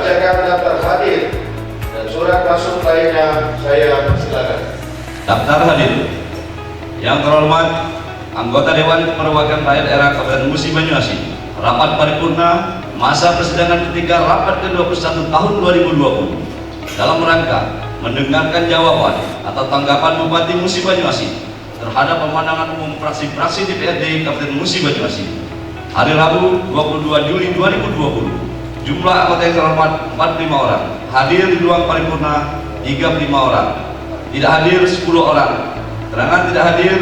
Dibacakan daftar hadir dan surat masuk lainnya, saya persilakan. Daftar hadir. Yang terhormat anggota Dewan Perwakilan Rakyat Daerah Kabupaten Musi Banyuasin, rapat paripurna masa persidangan ketiga rapat ke-21 tahun 2020 dalam rangka mendengarkan jawaban atau tanggapan Bupati Musi Banyuasin terhadap pemandangan umum fraksi-fraksi DPRD Kabupaten Musi Banyuasin hari Rabu 22 Juli 2020. Jumlah anggota yang terhormat 45 orang, hadir di ruang paripurna 35 orang, tidak hadir 10 orang, terangan tidak hadir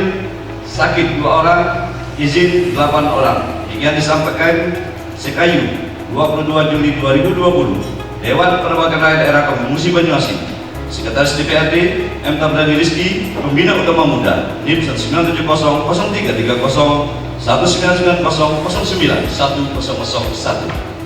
sakit 2 orang, izin 8 orang. Yang disampaikan Sekayu 22 Juli 2020, Dewan Perwakilan Rakyat Daerah Kabupaten Musi Banyuasin, Sekretaris DPRD M. Tardani Rizky, Pembina Utama Muda, NIM 1970 0330 1990 09 1001.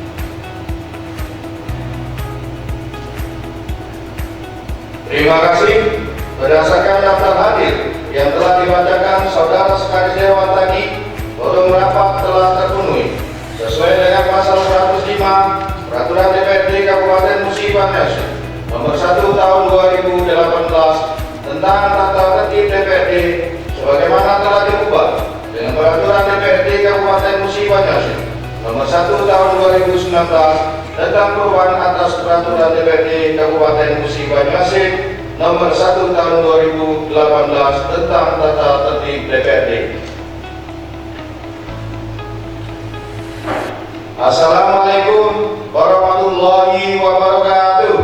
Terima kasih. Berdasarkan daftar hadir yang telah dibacakan Saudara Sekretaris Dewan tadi, forum rapat telah terpenuhi sesuai dengan pasal 105 Peraturan DPRD Kabupaten Musi Banyuasin Nomor 1 Tahun 2018 tentang tata tertib DPRD sebagaimana telah diubah dengan Peraturan DPRD Kabupaten Musi Banyuasin Nomor 1 Tahun 2019 tentang perubahan atas Peraturan DPRD Kabupaten Musi Banyuasin Nomor 1 Tahun 2018 tentang tata tertib DPRD. Assalamualaikum warahmatullahi wabarakatuh.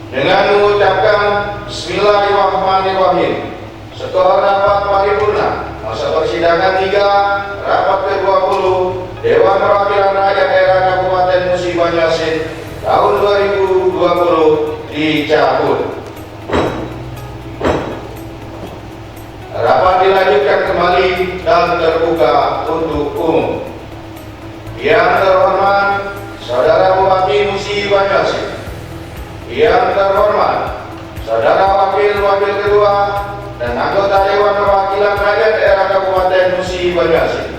Dengan mengucapkan Bismillahirrahmanirrahim, setelah rapat paripurna masa persidangan 3 rapat ke-20 Dewan Perwakilan Rakyat Daerah Kabupaten Musi Banyuasin tahun 2020 dicabut. Rapat dilanjutkan kembali dan terbuka untuk umum. Yang terhormat Saudara Bupati Musi Banyuasin, yang terhormat Saudara Wakil-Wakil Ketua dan anggota Dewan Perwakilan Rakyat Daerah Kabupaten Musi Banyuasin,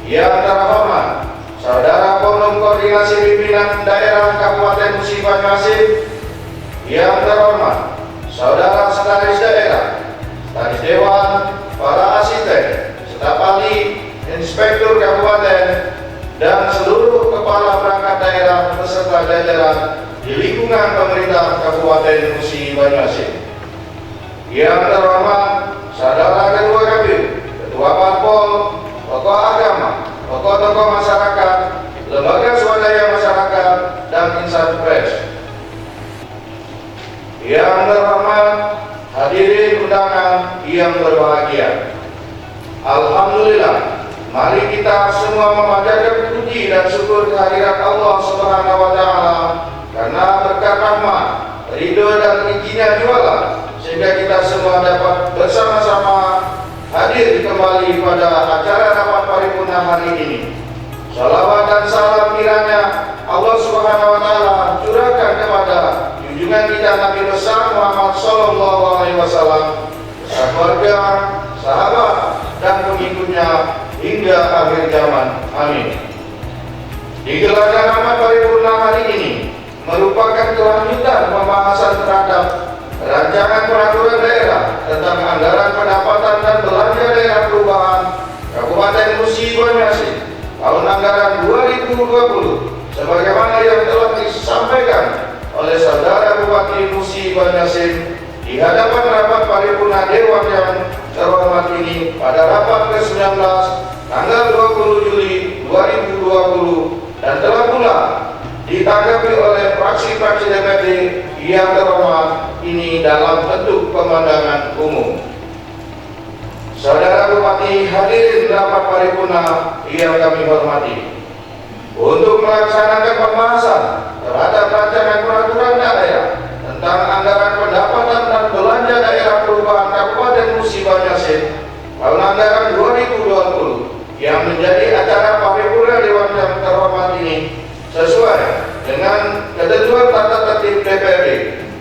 yang terhormat Saudara Forum Koordinasi Pimpinan Daerah Kabupaten Musi Banyuasin, yang terhormat Saudara Sekretaris Daerah, Sekretaris Dewan, para asisten, staf ahli, inspektur kabupaten, dan seluruh kepala perangkat daerah beserta jajaran di lingkungan pemerintah Kabupaten Musi Banyuasin. Yang terhormat Saudara Ketua KPU, Ketua Parpol, tokoh agama, tokoh-tokoh masyarakat, lembaga swadaya masyarakat, dan insan pers. Yang terhormat hadirin undangan yang berbahagia. Alhamdulillah, mari kita semua memanjatkan puji dan syukur kehadirat Allah Subhanahu wa Ta'ala karena berkat rahmat, ridho dan izinnya jualan sehingga kita semua dapat bersama-sama hadir kembali pada acara rapat paripurna hari ini. Salawat dan salam kiranya Allah Subhanahu wa Ta'ala curahkan kepada junjungan kita Nabi besar Muhammad Sallallahu Alaihi Wasallam, beserta keluarga, sahabat, dan pengikutnya hingga akhir zaman. Amin. Digelarnya rapat paripurna hari ini merupakan kelanjutan pembahasan terhadap rancangan peraturan daerah tentang anggaran pendapatan dan belanja daerah perubahan Kabupaten Musi Banyuasin tahun anggaran 2020 sebagaimana yang telah disampaikan oleh Saudara Bupati Musi Banyuasin di hadapan rapat paripurna Dewan yang terhormat ini pada rapat ke-19 tanggal 20 Juli 2020 dan telah pula ditanggapi oleh fraksi-fraksi DPRD yang terhormat ini dalam bentuk pemandangan umum. Saudara Bupati hadirin rapat paripurna yang kami hormati, untuk melaksanakan pembahasan terhadap rancangan peraturan daerah tentang anggaran pendapatan dan belanja daerah perubahan Kabupaten Musi Banyuasin tahun anggaran 2020 yang menjadi acara paripurna Dewan yang terhormat ini sesuai dengan ketentuan tata tertib DPRD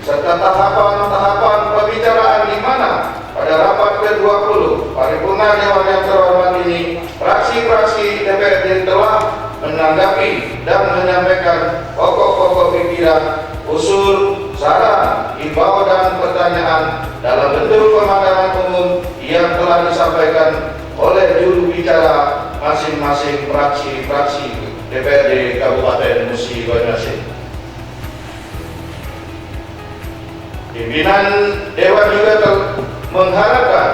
serta tahapan-tahapan pembicaraan di mana pada rapat ke-20 paripurna Dewan yang terhormat ini fraksi-fraksi DPRD telah menanggapi dan menyampaikan pokok-pokok pikiran, usul, saran, himbauan dan pertanyaan dalam bentuk pemandangan umum yang telah disampaikan oleh juru bicara masing-masing fraksi-fraksi DPRD Kabupaten Musi Banyuasin. Pimpinan Dewan juga mengharapkan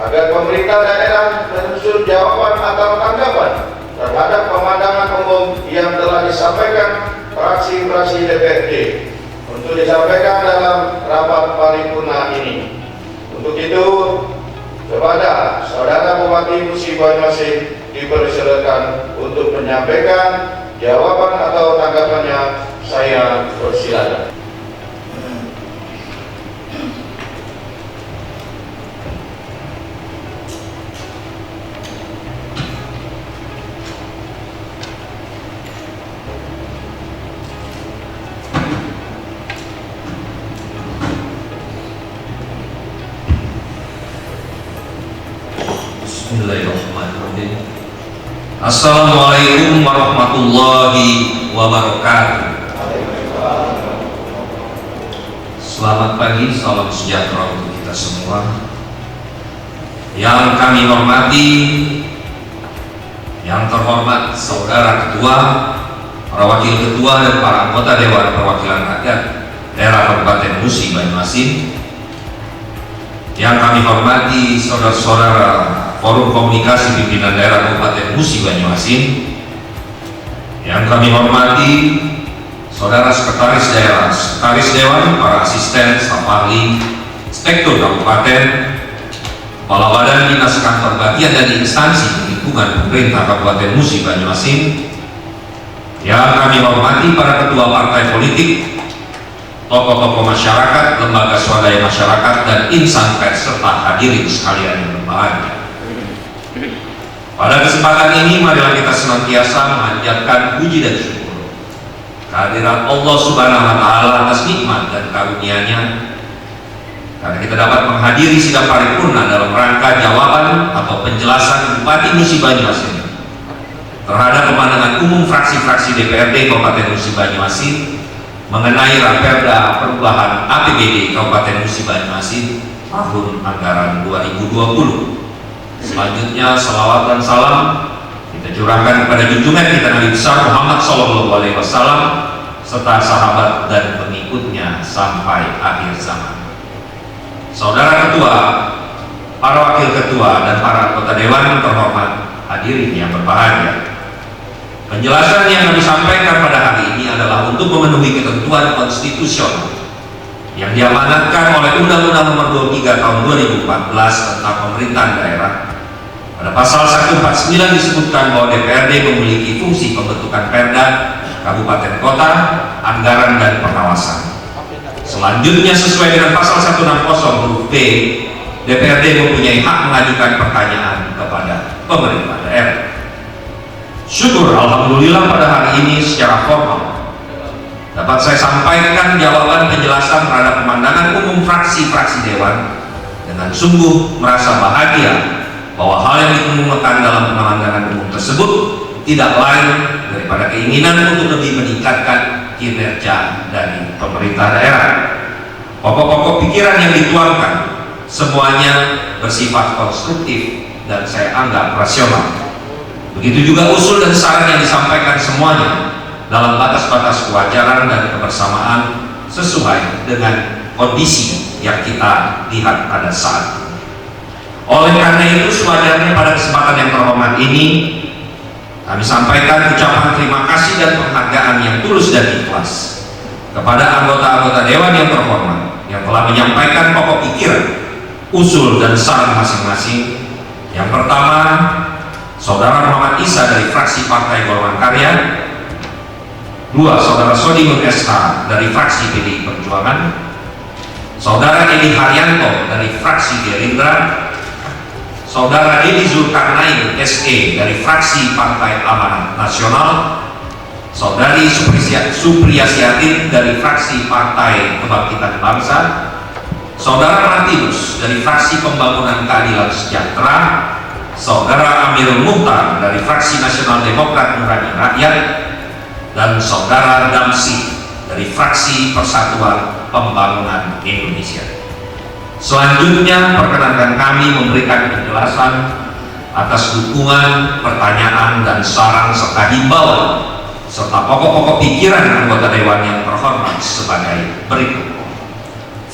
agar pemerintah daerah menyusun jawaban atau tanggapan terhadap pemandangan umum yang telah disampaikan fraksi-fraksi DPRD untuk disampaikan dalam rapat paripurna ini. Untuk itu, kepada Saudara Bupati Musi Banyuasin dipersilakan untuk menyampaikan jawaban atau tanggapannya. Saya persilakan. Bismillahirrahmanirrahim. Assalamualaikum warahmatullahi wabarakatuh. Selamat pagi, salam sejahtera untuk kita semua. Yang kami hormati, yang terhormat Saudara Ketua, para Wakil Ketua dan para anggota Dewan Perwakilan Rakyat Daerah Kabupaten Musi Banyuasin. Yang kami hormati saudara-saudara Forum Komunikasi Pimpinan Daerah Kabupaten Musi Banyuasin. Yang kami hormati saudara Sekretaris Daerah, Sekretaris Dewan, para asisten, staf ahli, inspektur kabupaten, kepala badan dinas kantor bagian dan instansi lingkungan pemerintah Kabupaten Musi Banyuasin. Yang kami hormati para ketua partai politik, tokoh-tokoh masyarakat, lembaga swadaya masyarakat, dan insan pers serta hadirin sekalian yang berbahagia. Pada kesempatan ini, marilah kita senantiasa memanjatkan puji dan syukur kehadirat Allah Subhanahu wa Ta'ala atas nikmat dan karunia-Nya, karena kita dapat menghadiri sidang paripurna dalam rangka jawaban atau penjelasan Bupati Musi Banyuasin terhadap pemandangan umum fraksi-fraksi DPRD Kabupaten Musi Banyuasin mengenai Raperda Perubahan APBD Kabupaten Musi Banyuasin tahun anggaran 2020. Selanjutnya, salawat dan salam kita curahkan kepada junjungan kita Nabi besar Muhammad SAW serta sahabat dan pengikutnya sampai akhir zaman. Saudara Ketua, para Wakil Ketua, dan para anggota Dewan terhormat, hadirin yang berbahagia. Penjelasan yang kami sampaikan pada hari ini adalah untuk memenuhi ketentuan konstitusional yang diamanatkan oleh Undang-Undang Nomor 23 Tahun 2014 tentang Pemerintahan Daerah. Pada pasal 149 disebutkan bahwa DPRD memiliki fungsi pembentukan perda, kabupaten kota, anggaran, dan pengawasan. Selanjutnya, sesuai dengan pasal 160 huruf B, DPRD mempunyai hak mengajukan pertanyaan kepada pemerintah daerah. Syukur alhamdulillah pada hari ini secara formal dapat saya sampaikan jawaban penjelasan terhadap pemandangan umum fraksi-fraksi Dewan dengan sungguh merasa bahagia bahwa hal yang dikemukakan dalam pemandangan umum tersebut tidak lain daripada keinginan untuk lebih meningkatkan kinerja dari pemerintah daerah. Pokok-pokok pikiran yang dituangkan semuanya bersifat konstruktif dan saya anggap rasional. Begitu juga usul dan saran yang disampaikan semuanya dalam batas-batas kewajaran dan kebersamaan sesuai dengan kondisi yang kita lihat pada saat ini. Oleh karena itu, sewajarnya pada kesempatan yang terhormat ini kami sampaikan ucapan terima kasih dan penghargaan yang tulus dan ikhlas kepada anggota-anggota Dewan yang terhormat yang telah menyampaikan pokok pikiran, usul, dan saran masing-masing. Yang pertama, Saudara Muhammad Isa dari fraksi Partai Golongan Karya. Dua, Saudara Sodimun SH dari fraksi PDI Perjuangan. Saudara Edi Haryanto dari fraksi Gerindra. Saudara Edi Zulkarnain SE dari fraksi Partai Amanat Nasional. Saudari Supriyasiatin dari fraksi Partai Kebangkitan Bangsa. Saudara Martinus dari fraksi Pembangunan Keadilan Sejahtera. Saudara Amirul Mukhtar dari fraksi Nasional Demokrat Nurani Rakyat, dan Saudara Damsi dari fraksi Persatuan Pembangunan Indonesia. Selanjutnya perkenankan kami memberikan penjelasan atas dukungan, pertanyaan, dan saran serta himbauan serta pokok-pokok pikiran anggota Dewan yang terhormat sebagai berikut.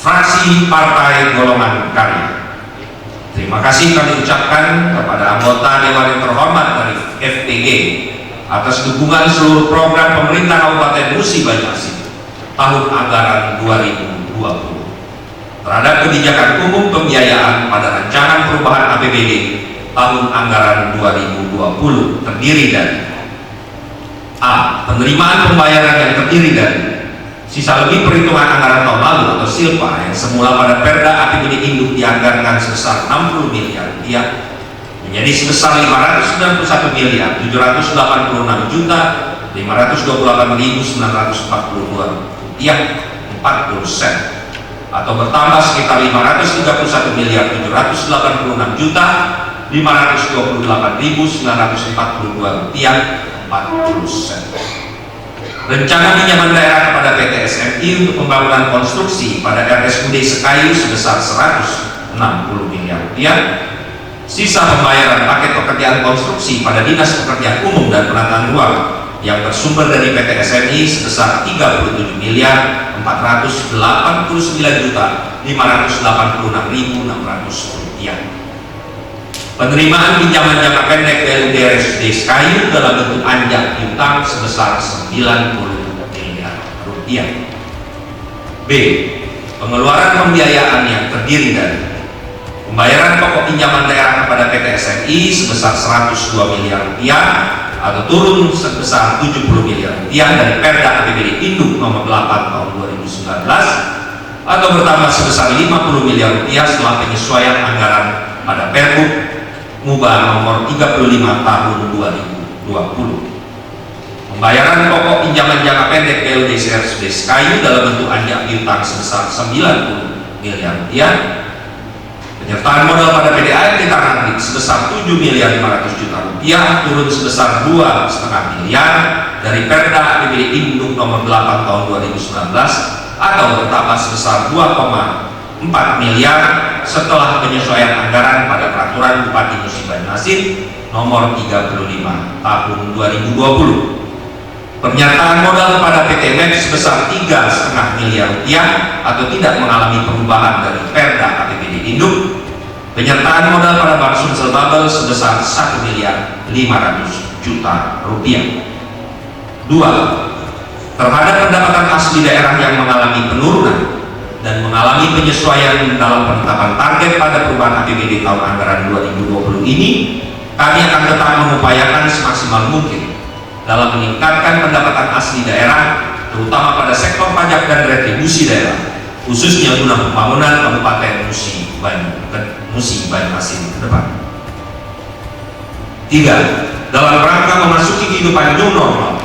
Fraksi Partai Golongan Karya, terima kasih kami ucapkan kepada anggota Dewan yang terhormat dari FPG atas dukungan seluruh program pemerintah Kabupaten Musi Banyuasin tahun anggaran 2020 terhadap kebijakan umum pembiayaan pada rancangan perubahan APBD tahun anggaran 2020 terdiri dari A. Penerimaan pembayaran yang terdiri dari sisa lebih perhitungan anggaran tahun lalu atau silpa yang semula pada Perda APBD Induk dianggarkan sebesar 60 miliar rupiah menjadi sebesar 591.786.528.942 rupiah 40 sen, atau bertambah sekitar 531.788.528.942 rupiah 40 sen. Rencana pinjaman daerah kepada PT SMI untuk pembangunan konstruksi pada RSUD Sekayu sebesar 160 miliar rupiah. Sisa pembayaran paket pekerjaan konstruksi pada Dinas Pekerjaan Umum dan Penataan Ruang yang bersumber dari PT SMI sebesar 37.049.586.600 rupiah. Penerimaan pinjaman jangka pendek BLUD RSUD Sekayu dalam bentuk anjak piutang sebesar 90 miliar rupiah. B. Pengeluaran pembiayaan yang terdiri dari pembayaran pokok pinjaman daerah kepada PT SMI sebesar 102 miliar rupiah atau turun sebesar 70 miliar rupiah dari Perda APBD Induk nomor 8 tahun 2019 atau bertambah sebesar 50 miliar rupiah setelah penyesuaian anggaran pada Pergub Mubah nomor 35 tahun 2020. Pembayaran pokok pinjaman jangka pendek BLUD RSUD Sekayu dalam bentuk anjak piutang sebesar 90 miliar rupiah. Penyertaan modal pada PDAM Tangerang sebesar 7 miliar 500 juta rupiah turun sebesar 2,5 miliar dari Perda APBD Induk nomor 8 tahun 2019 atau bertambah sebesar 2,4 miliar setelah penyesuaian anggaran pada Peraturan Bupati Musi Banyuasin nomor 35 tahun 2020. Pernyataan modal pada PT MEP sebesar 3,5 miliar rupiah atau tidak mengalami perubahan dari Perda APBD Induk. Penyertaan modal pada Bank Sumsel Babel sebesar 1 miliar 500 juta rupiah. 2. Terhadap pendapatan asli daerah yang mengalami penurunan dan mengalami penyesuaian dalam penetapan target pada perubahan APBD tahun anggaran 2020 ini, kami akan tetap mengupayakan semaksimal mungkin dalam meningkatkan pendapatan asli daerah, terutama pada sektor pajak dan retribusi daerah, khususnya guna pembangunan Kabupaten Musi Banyuasin ke depan. 3. Dalam rangka memasuki kehidupan new normal,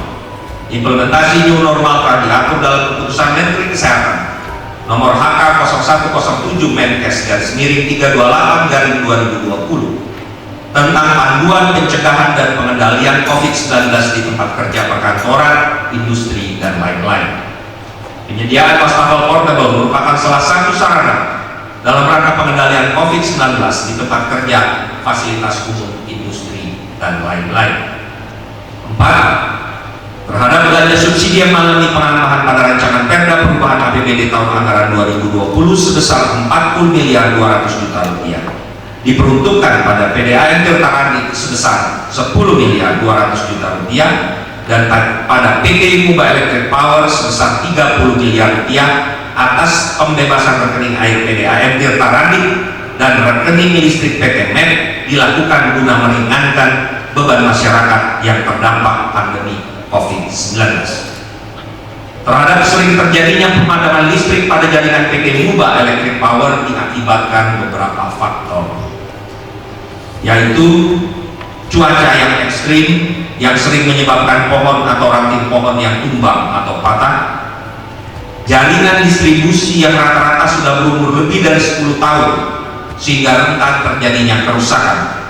implementasi new normal telah diatur dalam keputusan Menteri Kesehatan nomor HK 0107 Menkes /328/2020 tentang panduan pencegahan dan pengendalian COVID-19 di tempat kerja perkantoran, industri, dan lain-lain. Penyediaan wastafel portable merupakan salah satu sarana dalam rangka pengendalian COVID-19 di tempat kerja, fasilitas umum, industri, dan lain-lain. 4. Terhadap belanja subsidi yang mengalami penambahan pada rancangan Perda perubahan APBD tahun anggaran 2020 sebesar 40 miliar 200 juta rupiah diperuntukkan pada PDAM Tirtakardi sebesar 10 miliar 200 juta rupiah dan pada PT Mubah Electric Power sebesar 30 miliar rupiah atas pembebasan rekening air PDAM Tirtakardi dan rekening listrik PT MEP dilakukan guna meringankan beban masyarakat yang terdampak pandemi COVID-19. Terhadap sering terjadinya pemadaman listrik pada jaringan PT Mubah Electric Power diakibatkan beberapa faktor, yaitu cuaca yang ekstrim yang sering menyebabkan pohon atau ranting pohon yang tumbang atau patah, jaringan distribusi yang rata-rata sudah berumur lebih dari 10 tahun sehingga rentan terjadinya kerusakan,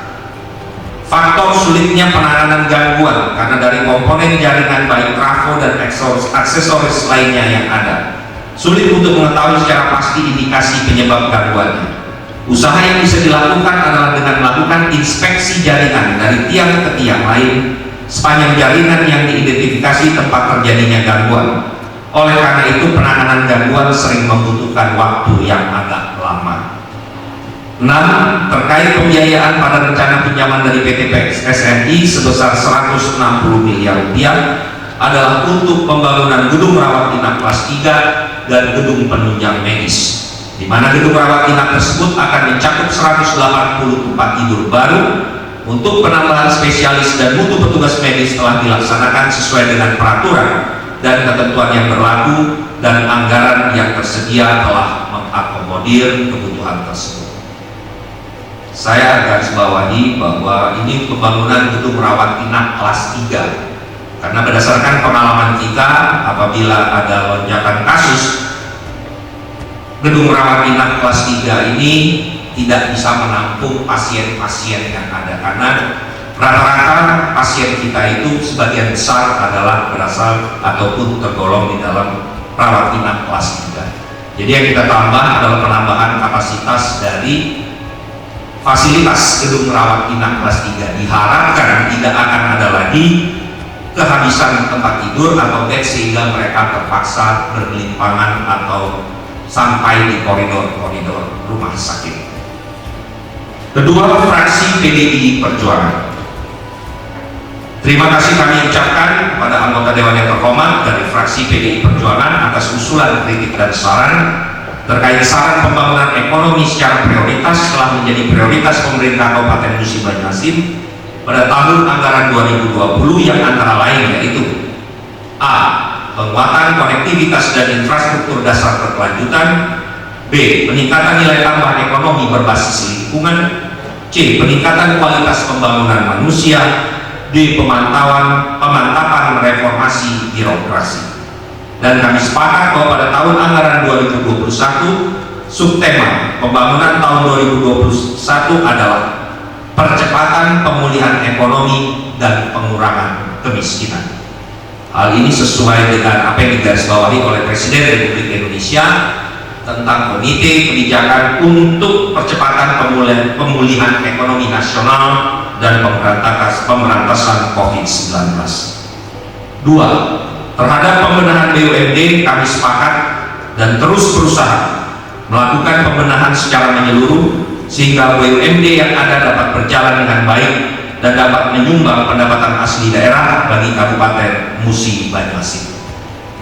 Faktor sulitnya penanganan gangguan karena dari komponen jaringan baik trafo dan aksesoris lainnya yang ada, sulit untuk mengetahui secara pasti indikasi penyebab gangguannya. Usaha yang bisa dilakukan adalah dengan melakukan inspeksi jaringan dari tiang ke tiang lain sepanjang jaringan yang diidentifikasi tempat terjadinya gangguan. Oleh karena itu, penanganan gangguan sering membutuhkan waktu yang agak lama. 6. Terkait pembiayaan pada rencana pinjaman dari PT SNI sebesar 160 miliar rupiah adalah untuk pembangunan gedung rawat inap kelas 3 dan gedung penunjang medis, di mana gedung rawat inap tersebut akan mencakup 180 tempat tidur baru untuk penambahan spesialis dan mutu petugas medis telah dilaksanakan sesuai dengan peraturan dan ketentuan yang berlaku, dan anggaran yang tersedia telah mengakomodir kebutuhan tersebut. Saya garis bawahi bahwa ini pembangunan gedung rawat inap kelas 3 karena berdasarkan pengalaman kita, apabila ada lonjakan kasus, gedung rawat inap kelas 3 ini tidak bisa menampung pasien-pasien yang ada, karena rata-rata pasien kita itu sebagian besar adalah berasal ataupun tergolong di dalam rawat inap kelas 3. Jadi yang kita tambah adalah penambahan kapasitas dari fasilitas gedung rawat inap kelas 3. Diharapkan tidak akan ada lagi kehabisan tempat tidur atau bed sehingga mereka terpaksa bergelimpangan atau sampai di koridor-koridor rumah sakit. Kedua, fraksi PDI Perjuangan. Terima kasih kami ucapkan kepada anggota Dewan yang terhormat dari fraksi PDI Perjuangan atas usulan, kritik, dan saran terkait saran pembangunan ekonomi secara prioritas telah menjadi prioritas pemerintah Kabupaten Musi Banyuasin pada tahun anggaran 2020, yang antara lain yaitu: A. Penguatan konektivitas dan infrastruktur dasar berkelanjutan. B. Peningkatan nilai tambah ekonomi berbasis lingkungan. C. Peningkatan kualitas pembangunan manusia. D. Pemantapan reformasi birokrasi. Dan kami sepakat bahwa pada tahun anggaran 2021 subtema pembangunan tahun 2021 adalah percepatan pemulihan ekonomi dan pengurangan kemiskinan. Hal ini sesuai dengan apa yang digarisbawahi oleh Presiden Republik Indonesia tentang Komite Kebijakan untuk Percepatan Pemulihan Ekonomi Nasional dan Pemberantasan COVID-19. 2. Terhadap pembenahan BUMD kami sepakat dan terus berusaha melakukan pembenahan secara menyeluruh sehingga BUMD yang ada dapat berjalan dengan baik dan dapat menyumbang pendapatan asli daerah bagi Kabupaten Musi Banyuasin.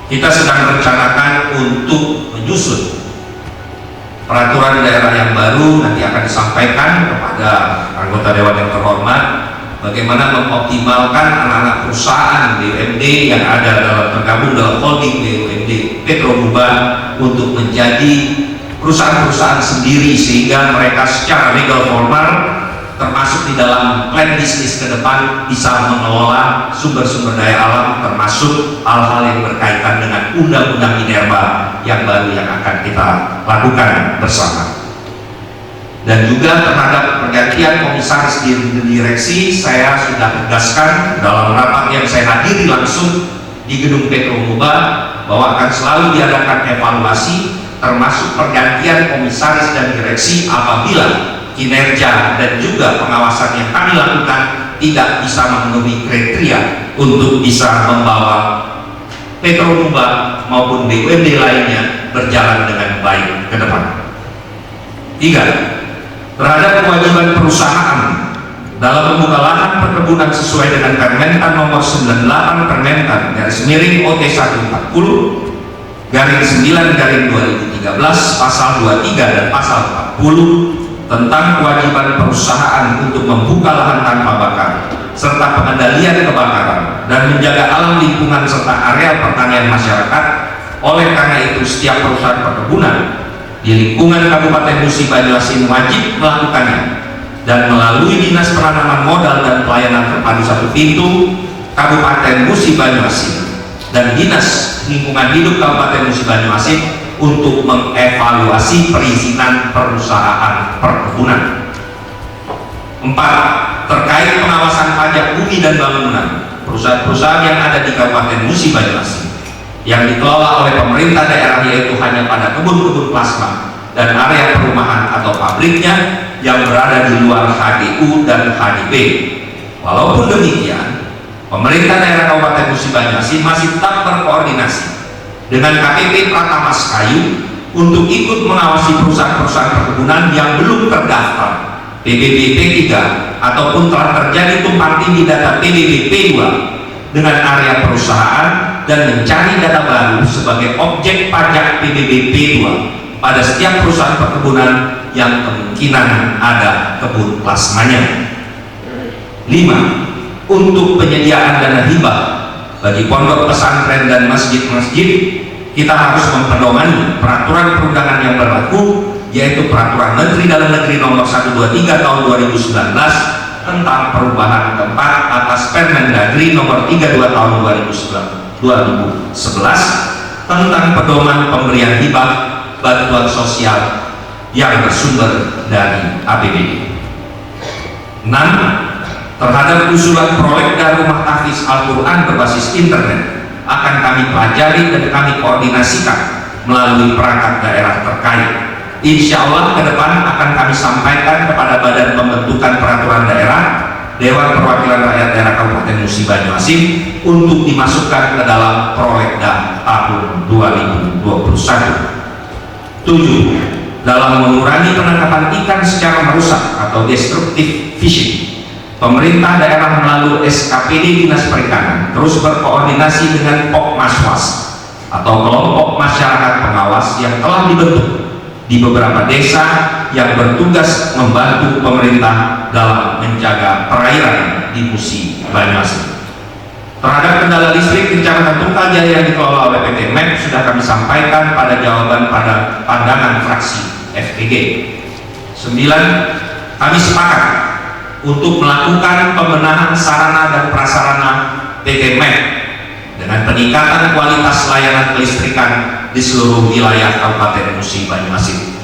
Kita sedang merencanakan untuk menyusun peraturan daerah yang baru, nanti akan disampaikan kepada anggota Dewan yang terhormat bagaimana mengoptimalkan anak-anak perusahaan BUMD yang ada tergabung dalam holding BUMD Petro Muba untuk menjadi perusahaan-perusahaan sendiri, sehingga mereka secara legal formal termasuk di dalam plan bisnis ke depan bisa mengelola sumber-sumber daya alam, termasuk hal-hal yang berkaitan dengan undang-undang minerba yang baru yang akan kita lakukan bersama. Dan juga terhadap pergantian komisaris di direksi, saya sudah tegaskan dalam rapat yang saya hadiri langsung di gedung Petro Muba bahwa akan selalu diadakan evaluasi termasuk pergantian komisaris dan direksi apabila kinerja dan juga pengawasan yang kami lakukan tidak bisa memenuhi kriteria untuk bisa membawa Petro Muba maupun BUMD lainnya berjalan dengan baik ke depan. 3. Terhadap kewajiban perusahaan dalam membuka lahan perkebunan sesuai dengan Permentan nomor 98 Permentan /OT 140/9/2013 pasal 23 dan pasal 40 tentang kewajiban perusahaan untuk membuka lahan tanpa bakar serta pengendalian kebakaran dan menjaga alam lingkungan serta areal pertanian masyarakat. Oleh karena itu, setiap perusahaan perkebunan di lingkungan Kabupaten Musi Banyuasin wajib melakukannya, dan melalui Dinas Penanaman Modal dan Pelayanan Terpadu Satu Pintu Kabupaten Musi Banyuasin dan Dinas Lingkungan Hidup Kabupaten Musi Banyuasin untuk mengevaluasi perizinan perusahaan perkebunan. 4. terkait pengawasan pajak bumi dan bangunan perusahaan-perusahaan yang ada di Kabupaten Musi Banyuasin yang dikelola oleh pemerintah daerah, yaitu hanya pada kebun-kebun plasma dan area perumahan atau pabriknya yang berada di luar HDU dan HDP. Walaupun demikian, pemerintah daerah Kabupaten Musi Banyuasin masih tetap berkoordinasi dengan KPP Pratamas Kayu untuk ikut mengawasi perusahaan-perusahaan perkebunan yang belum terdaftar PBB P3 ataupun telah terjadi tumpang tindih data PBB P2 dengan area perusahaan dan mencari data baru sebagai objek pajak PBB P2 pada setiap perusahaan perkebunan yang kemungkinan ada kebun plasmanya. 5. Untuk penyediaan dana hibah bagi pondok pesantren dan masjid-masjid, kita harus mempedomani peraturan perundangan yang berlaku, yaitu Peraturan Menteri Dalam Negeri Nomor 123 Tahun 2019 tentang perubahan tempat atas Permendagri Nomor 32 Tahun 2011 tentang pedoman pemberian hibah bantuan sosial yang bersumber dari APBD. 6. Terhadap usulan prolegda rumah tahfiz Al-Quran berbasis internet akan kami pelajari dan kami koordinasikan melalui perangkat daerah terkait. Insya Allah ke depan akan kami sampaikan kepada Badan Pembentukan Peraturan Daerah, Dewan Perwakilan Rakyat Daerah Kabupaten Musi Banyuasin untuk dimasukkan ke dalam prolegda tahun 2021. 7. Dalam mengurangi penangkapan ikan secara merusak atau destructive fishing, pemerintah daerah melalui SKPD Dinas Perikanan terus berkoordinasi dengan Pokmaswas atau kelompok masyarakat pengawas yang telah dibentuk di beberapa desa yang bertugas membantu pemerintah dalam menjaga perairan di Musi Banyuasin. Terhadap kendala listrik di Kecamatan Tunggal Jaya yang dikelola oleh PT MEP sudah kami sampaikan pada jawaban pada pandangan fraksi FPG. 9. Kami sepakat untuk melakukan pembenahan sarana dan prasarana PT MEP dengan peningkatan kualitas layanan kelistrikan di seluruh wilayah Kabupaten Musi Banyuasin.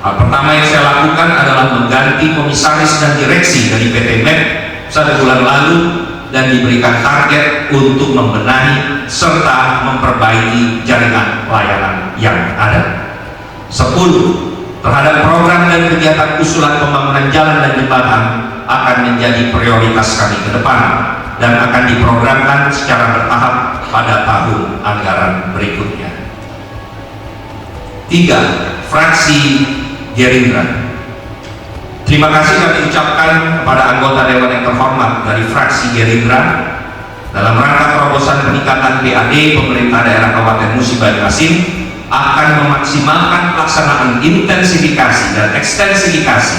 Hal pertama yang saya lakukan adalah mengganti komisaris dan direksi dari PT MEP pada bulan lalu dan diberikan target untuk membenahi serta memperbaiki jaringan pelayanan yang ada. 10. Terhadap program dan kegiatan usulan pembangunan jalan dan jembatan akan menjadi prioritas kami ke depan dan akan diprogramkan secara bertahap pada tahun anggaran berikutnya. 3. Fraksi Gerindra. Terima kasih kami ucapkan kepada anggota Dewan yang terhormat dari fraksi Gerindra dalam rangka terobosan peningkatan PAD pemerintah daerah Kabupaten Musi Banyuasin akan memaksimalkan pelaksanaan intensifikasi dan ekstensifikasi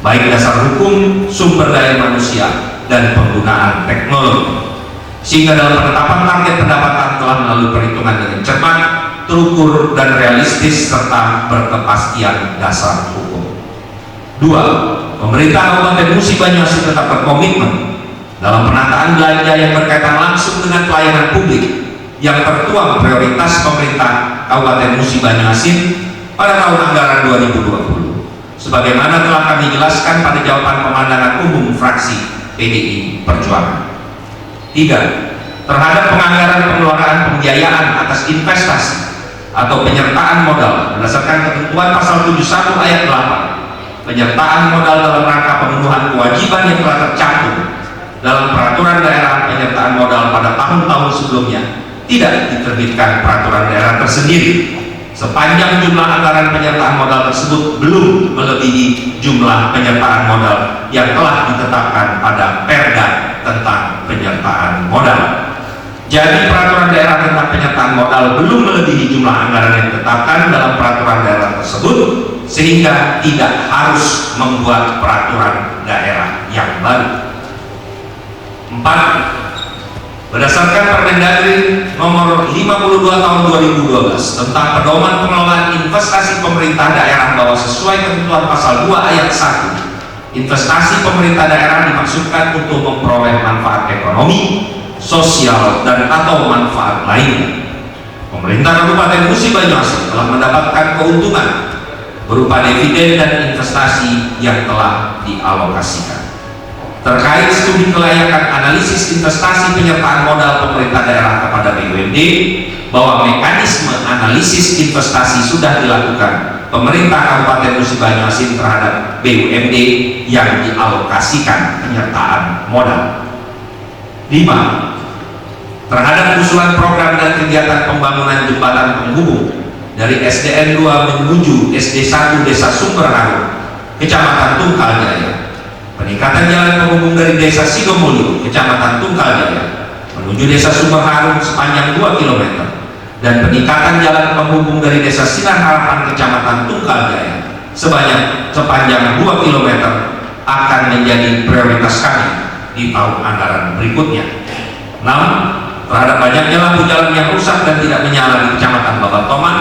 baik dasar hukum, sumber daya manusia, dan penggunaan teknologi, sehingga dalam penetapan target pendapatan telah melalui perhitungan dengan cermat, terukur, dan realistis serta berkepastian dasar hukum. 2. Pemerintah Kabupaten Musi Banyuasin tetap berkomitmen dalam penataan belanja yang berkaitan langsung dengan pelayanan publik yang tertuang prioritas pemerintah Kabupaten Musi Banyuasin pada tahun anggaran 2020, sebagaimana telah kami jelaskan pada jawaban pemandangan umum fraksi PDI Perjuangan. 3. Terhadap penganggaran pengeluaran pembiayaan atas investasi atau penyertaan modal berdasarkan ketentuan pasal 71 ayat 8, penyertaan modal dalam rangka pemenuhan kewajiban yang telah tercantum dalam peraturan daerah penyertaan modal pada tahun-tahun sebelumnya tidak diterbitkan peraturan daerah tersendiri sepanjang jumlah anggaran penyertaan modal tersebut belum melebihi jumlah penyertaan modal yang telah ditetapkan pada Perda tentang penyertaan modal. Jadi peraturan daerah tentang penyertaan modal belum melebihi jumlah anggaran yang ditetapkan dalam peraturan daerah tersebut, sehingga tidak harus membuat peraturan daerah yang baru. 4. Berdasarkan Permendagri Nomor 52 Tahun 2012 tentang pedoman pengelolaan investasi pemerintah daerah bahwa sesuai ketentuan pasal 2 ayat 1, investasi pemerintah daerah dimaksudkan untuk memperoleh manfaat ekonomi, sosial, dan atau manfaat lainnya. Pemerintah Kabupaten Musi Banyuasin telah mendapatkan keuntungan berupa dividen dan investasi yang telah dialokasikan. terkait studi kelayakan analisis investasi penyertaan modal pemerintah daerah kepada BUMD, bahwa mekanisme analisis investasi sudah dilakukan pemerintah Kabupaten Musi Banyuasin terhadap BUMD yang dialokasikan penyertaan modal. 5. Terhadap usulan program dan kegiatan pembangunan jembatan penghubung dari SDN 2 menuju SD 1 Desa Sumber Harum, Kecamatan Tungkal Jaya, peningkatan jalan penghubung dari Desa Sidomulyo, Kecamatan Tungkal Jaya, menuju Desa Sumber Harum sepanjang 2 km, dan peningkatan jalan penghubung dari Desa Sinar Harapan, Kecamatan Tungkal Jaya, sepanjang 2 km akan menjadi prioritas kami di tahun anggaran berikutnya. 6. Terhadap banyaknya lampu jalan yang rusak dan tidak menyala di Kecamatan Babatoman,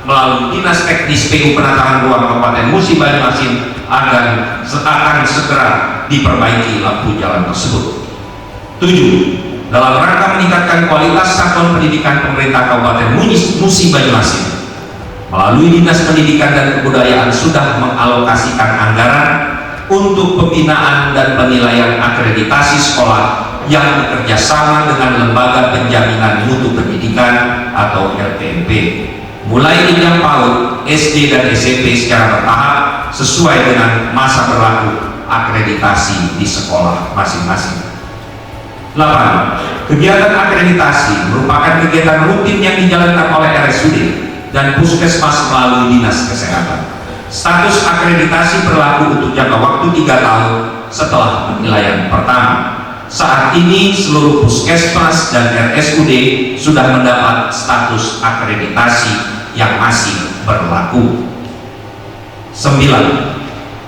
melalui Dinas Teknis PU Penataan Ruang Kabupaten Musi Banyuasin akan segera diperbaiki lampu jalan tersebut. 7. Dalam rangka meningkatkan kualitas satuan pendidikan pemerintah Kabupaten Musi Banyuasin, melalui Dinas Pendidikan dan Kebudayaan sudah mengalokasikan anggaran untuk pembinaan dan penilaian akreditasi sekolah yang bekerja sama dengan Lembaga Penjaminan Mutu Pendidikan atau LPMP, mulai jenjang PAUD, SD dan SMP secara bertahap sesuai dengan masa berlaku akreditasi di sekolah masing-masing. 8. Kegiatan akreditasi merupakan kegiatan rutin yang dijalankan oleh RSUD dan Puskesmas melalui Dinas Kesehatan. Status akreditasi berlaku untuk jangka waktu 3 tahun setelah penilaian pertama. Saat ini seluruh puskesmas dan RSUD sudah mendapat status akreditasi yang masih berlaku. 9.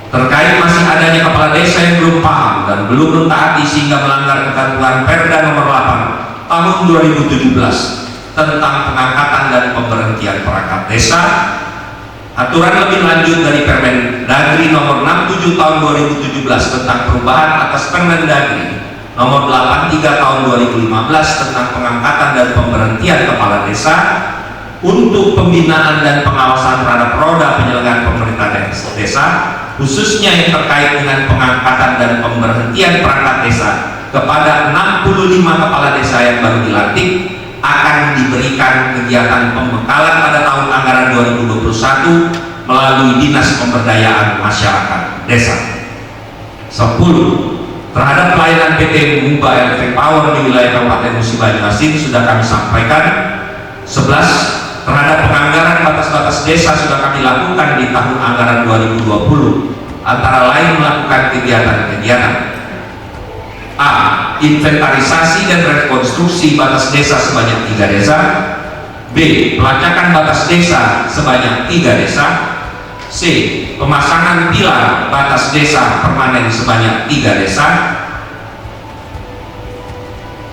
Terkait masih adanya kepala desa yang belum paham dan belum mentaati sehingga melanggar ketentuan Perda nomor 8 tahun 2017 tentang pengangkatan dan pemberhentian perangkat desa, aturan lebih lanjut dari Permendagri nomor 67 tahun 2017 tentang perubahan atas Permendagri nomor 83 tahun 2015 tentang pengangkatan dan pemberhentian kepala desa untuk pembinaan dan pengawasan terhadap roda penyelenggaraan pemerintah desa, khususnya yang terkait dengan pengangkatan dan pemberhentian perangkat desa kepada 65 kepala desa yang baru dilantik, akan diberikan kegiatan pembekalan pada tahun anggaran 2021 melalui Dinas Pemberdayaan Masyarakat Desa. 10. Terhadap pelayanan PT Muba Electric Power di wilayah Kabupaten Musi Banyuasin sudah kami sampaikan. 11. Terhadap penganggaran batas-batas desa sudah kami lakukan di tahun anggaran 2020, antara lain melakukan kegiatan-kegiatan: A. Inventarisasi dan rekonstruksi batas desa sebanyak 3 desa. B. Pelacakan batas desa sebanyak 3 desa. C. Pemasangan pilar batas desa permanen sebanyak 3 desa.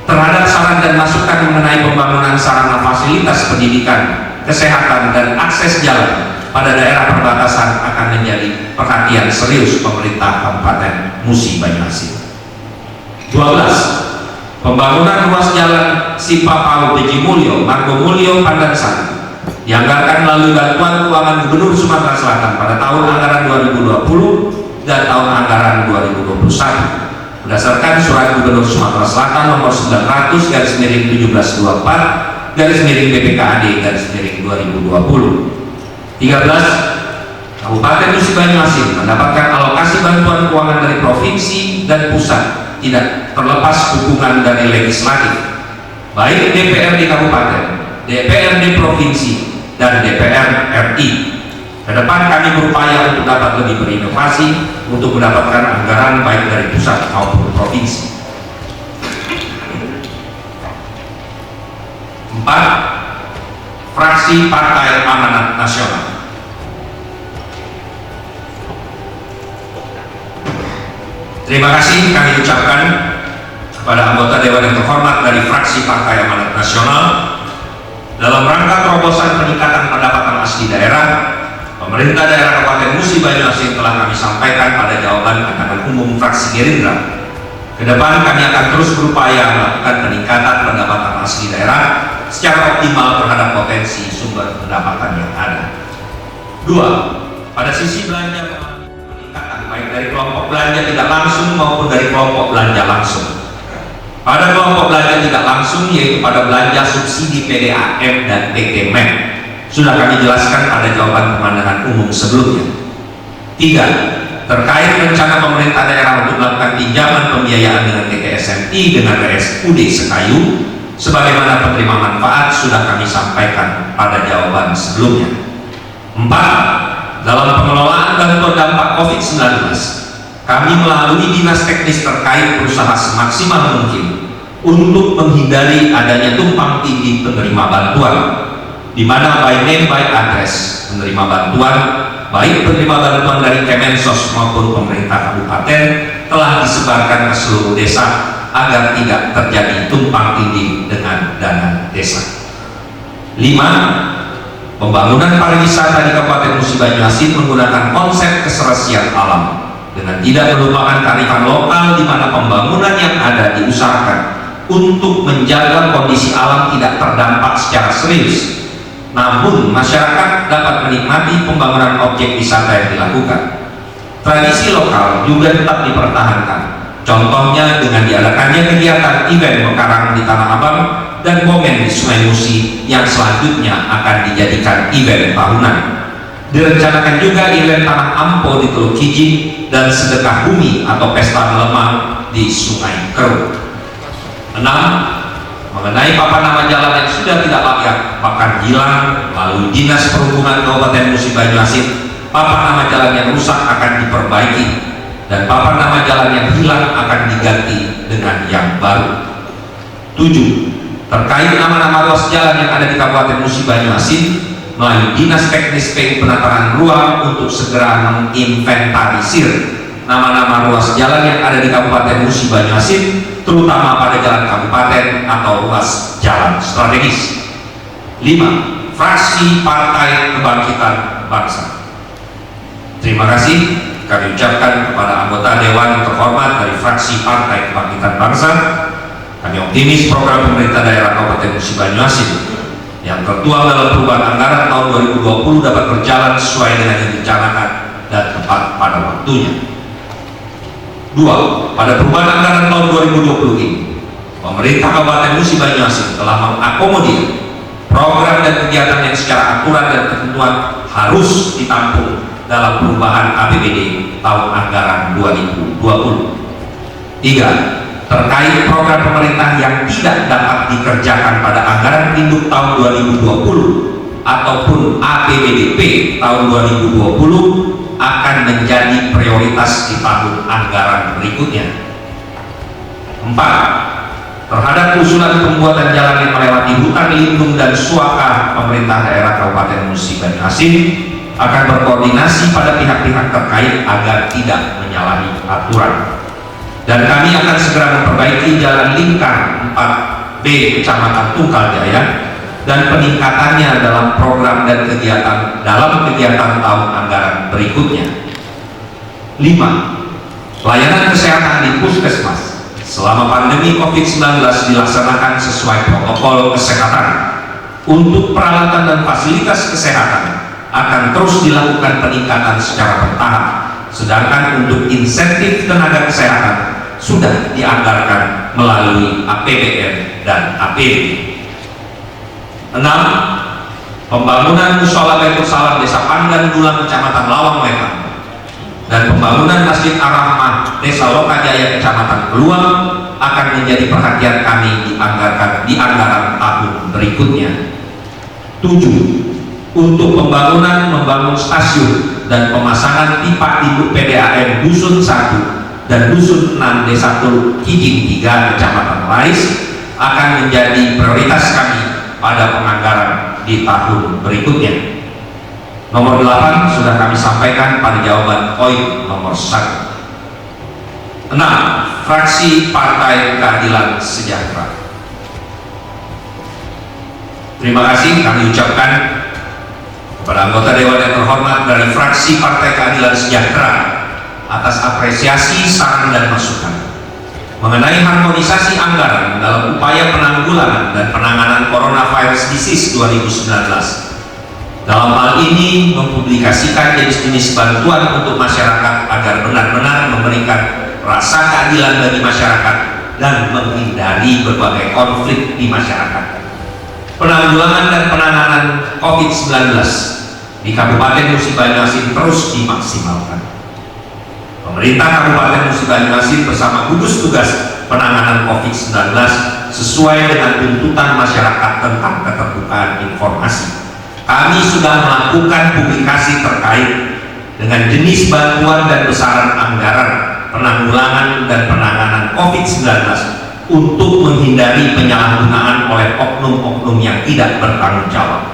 Terhadap saran dan masukan mengenai pembangunan sarana fasilitas pendidikan, kesehatan, dan akses jalan pada daerah perbatasan akan menjadi perhatian serius pemerintah Kabupaten Musi Banyuasin. 12. Pembangunan ruas jalan Sipapau Beji Mulyo, Margo Mulyo, Pandansan dianggarkan melalui bantuan keuangan Gubernur Sumatera Selatan pada tahun anggaran 2020 dan tahun anggaran 2021 berdasarkan Surat Gubernur Sumatera Selatan nomor 900/17/BPKAD/2020. 13. Kabupaten Musi Banyuasin mendapatkan alokasi bantuan keuangan dari provinsi dan pusat tidak terlepas dukungan dari legislatif, baik DPRD Kabupaten, DPRD Provinsi, dan DPR RI. Ke depan kami berupaya untuk dapat lebih berinovasi untuk mendapatkan anggaran baik dari pusat maupun provinsi. 4. Fraksi Partai Amanat Nasional. Terima kasih kami ucapkan kepada anggota Dewan yang terhormat dari fraksi Partai Amanat Nasional. Dalam rangka terobosan peningkatan pendapatan asli daerah, pemerintah daerah Kabupaten Musi Banyuasin telah kami sampaikan pada jawaban undangan umum fraksi Gerindra. Kedepan kami akan terus berupaya melakukan peningkatan pendapatan asli daerah secara optimal terhadap potensi sumber pendapatan yang ada. 2. Pada sisi belanja mengalami peningkatan baik dari kelompok belanja tidak langsung maupun dari kelompok belanja langsung. Pada kelompok belanja tidak langsung, yaitu pada belanja subsidi PDAM dan PTMEM, sudah kami jelaskan pada jawaban pemandangan umum sebelumnya. 3. Terkait rencana pemerintah daerah untuk melakukan pinjaman pembiayaan dengan TTSMI dengan RSUD Sekayu, sebagaimana penerima manfaat sudah kami sampaikan pada jawaban sebelumnya. 4. Dalam pengelolaan dan terdampak COVID-19, kami melalui dinas teknis terkait berusaha semaksimal mungkin untuk menghindari adanya tumpang tindih penerima bantuan, di mana by name by address penerima bantuan, baik penerima bantuan dari Kemensos maupun pemerintah kabupaten, telah disebarkan ke seluruh desa agar tidak terjadi tumpang tindih dengan dana desa. 5. Pembangunan pariwisata di Kabupaten Musi Banyuasin menggunakan konsep keserasian alam dengan tidak melupakan kearifan lokal, di mana pembangunan yang ada diusahakan untuk menjaga kondisi alam tidak terdampak secara serius, namun masyarakat dapat menikmati pembangunan objek wisata yang dilakukan. Tradisi lokal juga tetap dipertahankan, contohnya dengan diadakannya kegiatan event Mekarang di Tanah Abang dan Momen di Sungai Musi yang selanjutnya akan dijadikan event tahunan. Direncanakan juga event Tanah Ampo di Teluk Kijing dan Sedekah Bumi atau Pesta Melemah di Sungai Keruh. 6. Mengenai papan nama jalan yang sudah tidak layak bahkan hilang, melalui Dinas Perhubungan Kabupaten Musi Banyuasin, papan nama jalan yang rusak akan diperbaiki dan papan nama jalan yang hilang akan diganti dengan yang baru. 7. Terkait nama-nama ruas jalan yang ada di Kabupaten Musi Banyuasin, melalui Dinas Teknis PU Penataan Ruang untuk segera menginventarisir nama-nama ruas jalan yang ada di Kabupaten Musi Banyuasin, terutama pada jalan kabupaten atau ruas jalan strategis. 5. Fraksi Partai Kebangkitan Bangsa. Terima kasih kami ucapkan kepada anggota Dewan terhormat dari fraksi Partai Kebangkitan Bangsa. Kami optimis program pemerintah daerah Kabupaten Musi Banyuasin yang tertuang dalam perubahan anggaran tahun 2020 dapat berjalan sesuai dengan yang direncanakan dan tepat pada waktunya. 2. Pada perubahan anggaran tahun 2020 ini, pemerintah Kabupaten Musi Banyuasin telah mengakomodir program dan kegiatan yang secara aturan dan ketentuan harus ditampung dalam perubahan APBD tahun anggaran 2020. 3. Terkait program pemerintah yang tidak dapat dikerjakan pada anggaran induk tahun 2020 ataupun APBDP tahun 2020 akan menjadi prioritas di tahun anggaran berikutnya. 4. Terhadap usulan pembuatan jalan yang melewati hutan lindung dan suaka, pemerintah daerah Kabupaten Musi Banyuasin akan berkoordinasi pada pihak-pihak terkait agar tidak menyalahi aturan. Dan kami akan segera memperbaiki jalan lingkar 4B Kecamatan Tunggal Jaya dan peningkatannya dalam program dan kegiatan tahun anggaran berikutnya. 5. Pelayanan kesehatan di puskesmas selama pandemi COVID-19 dilaksanakan sesuai protokol kesehatan. Untuk peralatan dan fasilitas kesehatan akan terus dilakukan peningkatan secara bertahap, sedangkan untuk insentif tenaga kesehatan sudah dianggarkan melalui APBN dan APBD. 6. Pembangunan Mushola Baitur Salam Desa Pandan Dulang Kecamatan Lawang Wetan dan pembangunan Masjid Ar-Rahmah Desa Lokajaya Kecamatan Keluang akan menjadi perhatian kami di anggaran tahun berikutnya. 7. Untuk membangun stasiun dan pemasangan pipa induk PDAM Dusun 1 dan Dusun 6 Desa Teluk Kijing 3 Kecamatan Rais akan menjadi prioritas kami pada penganggaran di tahun berikutnya. Nomor 8 sudah kami sampaikan pada jawaban poin nomor 1. 6. Fraksi Partai Keadilan Sejahtera. Terima kasih kami ucapkan kepada anggota Dewan yang terhormat dari fraksi Partai Keadilan Sejahtera atas apresiasi, saran dan masukan mengenai harmonisasi anggaran dalam upaya penanggulangan dan penanganan coronavirus disease 2019. Dalam hal ini mempublikasikan jenis-jenis bantuan untuk masyarakat agar benar-benar memberikan rasa keadilan bagi masyarakat dan menghindari berbagai konflik di masyarakat. Penanggulangan dan penanganan COVID-19 di Kabupaten Musi Banyuasin terus dimaksimalkan. Pemerintah Kabupaten Musi Banyuasin bersama gugus tugas penanganan COVID-19 sesuai dengan tuntutan masyarakat tentang keterbukaan informasi. Kami sudah melakukan publikasi terkait dengan jenis bantuan dan besaran anggaran penanggulangan dan penanganan COVID-19 untuk menghindari penyalahgunaan oleh oknum-oknum yang tidak bertanggung jawab.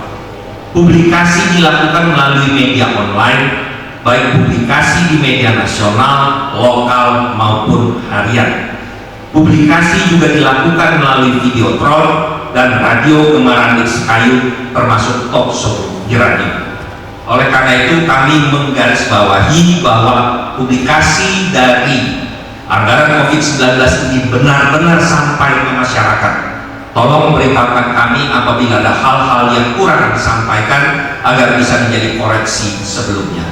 Publikasi dilakukan melalui media online, baik publikasi di media nasional, lokal maupun harian. Publikasi juga dilakukan melalui videotron dan radio Gemaran Dexkayu termasuk talk show di radio. Oleh karena itu kami menggarisbawahi bahwa publikasi dari anggaran COVID-19 ini benar-benar sampai ke masyarakat. Tolong beritahukan kami apabila ada hal-hal yang kurang disampaikan agar bisa menjadi koreksi sebelumnya.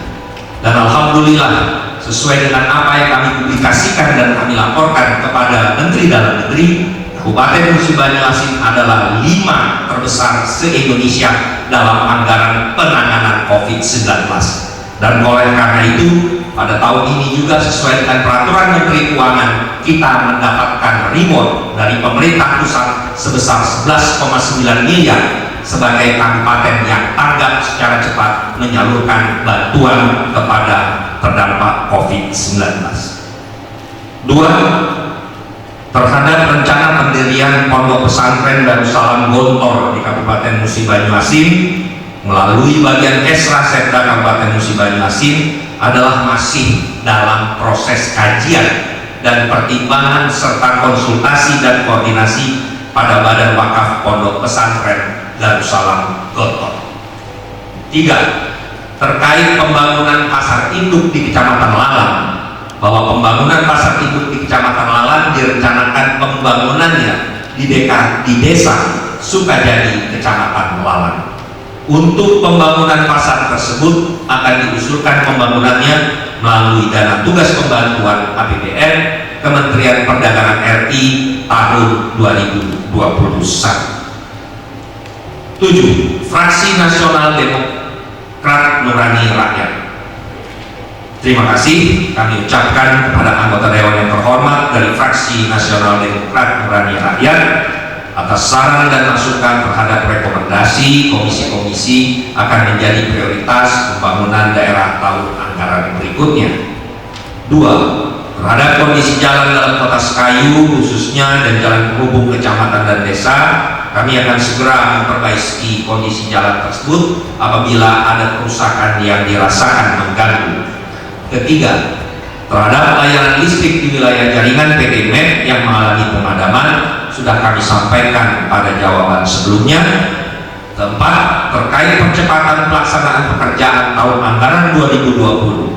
Dan alhamdulillah sesuai dengan apa yang kami publikasikan dan kami laporkan kepada Menteri Dalam Negeri, Kabupaten Musi Banyuasin adalah 5 terbesar se-Indonesia dalam anggaran penanganan COVID-19. Dan oleh karena itu pada tahun ini juga sesuai dengan peraturan Menteri Keuangan, kita mendapatkan reward dari pemerintah pusat sebesar 11,9 miliar sebagai kabupaten yang tanggap secara cepat menyalurkan bantuan kepada terdampak COVID-19. 2. Terhadap rencana pendirian Pondok Pesantren Darussalam Gontor di Kabupaten Musi Banyuasin melalui bagian Esra Setda Kabupaten Musi Banyuasin adalah masih dalam proses kajian dan pertimbangan serta konsultasi dan koordinasi pada Badan Wakaf Pondok Pesantren Darussalam Gontor. 3. Terkait pembangunan pasar induk di Kecamatan Lalang, bahwa pembangunan pasar induk di Kecamatan Lalang direncanakan pembangunannya di desa Sukajadi, Kecamatan Lalang. Untuk pembangunan pasar tersebut akan diusulkan pembangunannya melalui dana tugas pembantuan APBN Kementerian Perdagangan RI tahun 2021. 7. Fraksi Nasional Demokrat Nurani Rakyat. Terima kasih kami ucapkan kepada anggota Dewan yang terhormat dari Fraksi Nasional Demokrat Nurani Rakyat atas saran dan masukan terhadap rekomendasi komisi-komisi akan menjadi prioritas pembangunan daerah tahun anggaran berikutnya. 2. Terhadap kondisi jalan dalam Kota Sekayu khususnya dan jalan penghubung kecamatan dan desa, kami akan segera memperbaiki kondisi jalan tersebut apabila ada kerusakan yang dirasakan mengganggu. 3. Terhadap layanan listrik di wilayah jaringan PT MED yang mengalami pemadaman sudah kami sampaikan pada jawaban sebelumnya. 4. Terkait percepatan pelaksanaan pekerjaan tahun anggaran 2020,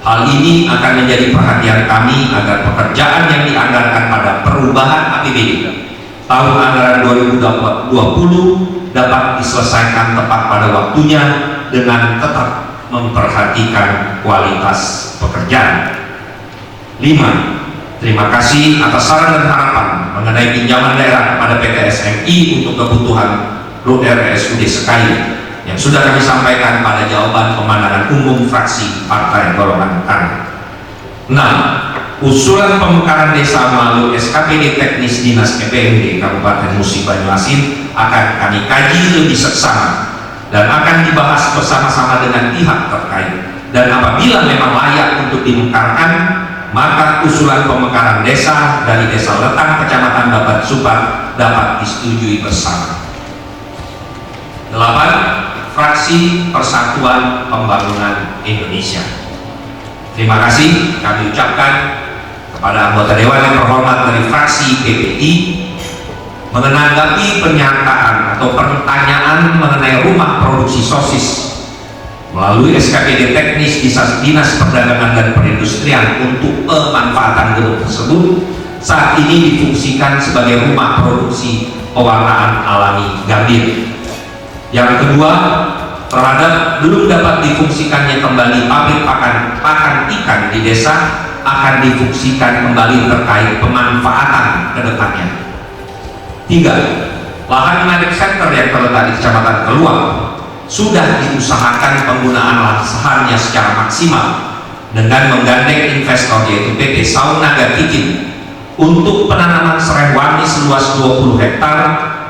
hal ini akan menjadi perhatian kami agar pekerjaan yang dianggarkan pada perubahan APBD tahun anggaran 2020 dapat diselesaikan tepat pada waktunya dengan tetap memperhatikan kualitas pekerjaan. 5. Terima kasih atas saran dan harapan mengenai pinjaman daerah kepada PT SMI untuk kebutuhan RUT RSUD Sekayu yang sudah kami sampaikan pada jawaban pemandangan umum fraksi Partai Golongan Karya. 6. Usulan pemekaran desa melalui SKPD teknis Dinas EPMD Kabupaten Musi Banyuasin akan kami kaji lebih seksama dan akan dibahas bersama-sama dengan pihak terkait, dan apabila memang layak untuk dimekarkan, maka usulan pemekaran desa dari Desa Letang Kecamatan Babat Supat dapat disetujui bersama. 8. Fraksi Persatuan Pembangunan Indonesia. Terima kasih kami ucapkan kepada anggota Dewan yang terhormat dari fraksi PPI menanggapi pernyataan atau pertanyaan mengenai rumah produksi sosis melalui SKPD teknis Dinas Perdagangan dan Perindustrian untuk pemanfaatan gedung tersebut saat ini difungsikan sebagai rumah produksi pewarnaan alami Gambir. Yang kedua, terhadap belum dapat difungsikannya kembali pabrik pakan ikan di desa akan difungsikan kembali terkait pemanfaatan ke depannya. 3. Lahan menarik center yang terletak di Kecamatan Keluang sudah diusahakan penggunaan lahannya secara maksimal dengan menggandeng investor yaitu PT Saunaga Kikin untuk penanaman serai wangi seluas 20 hektar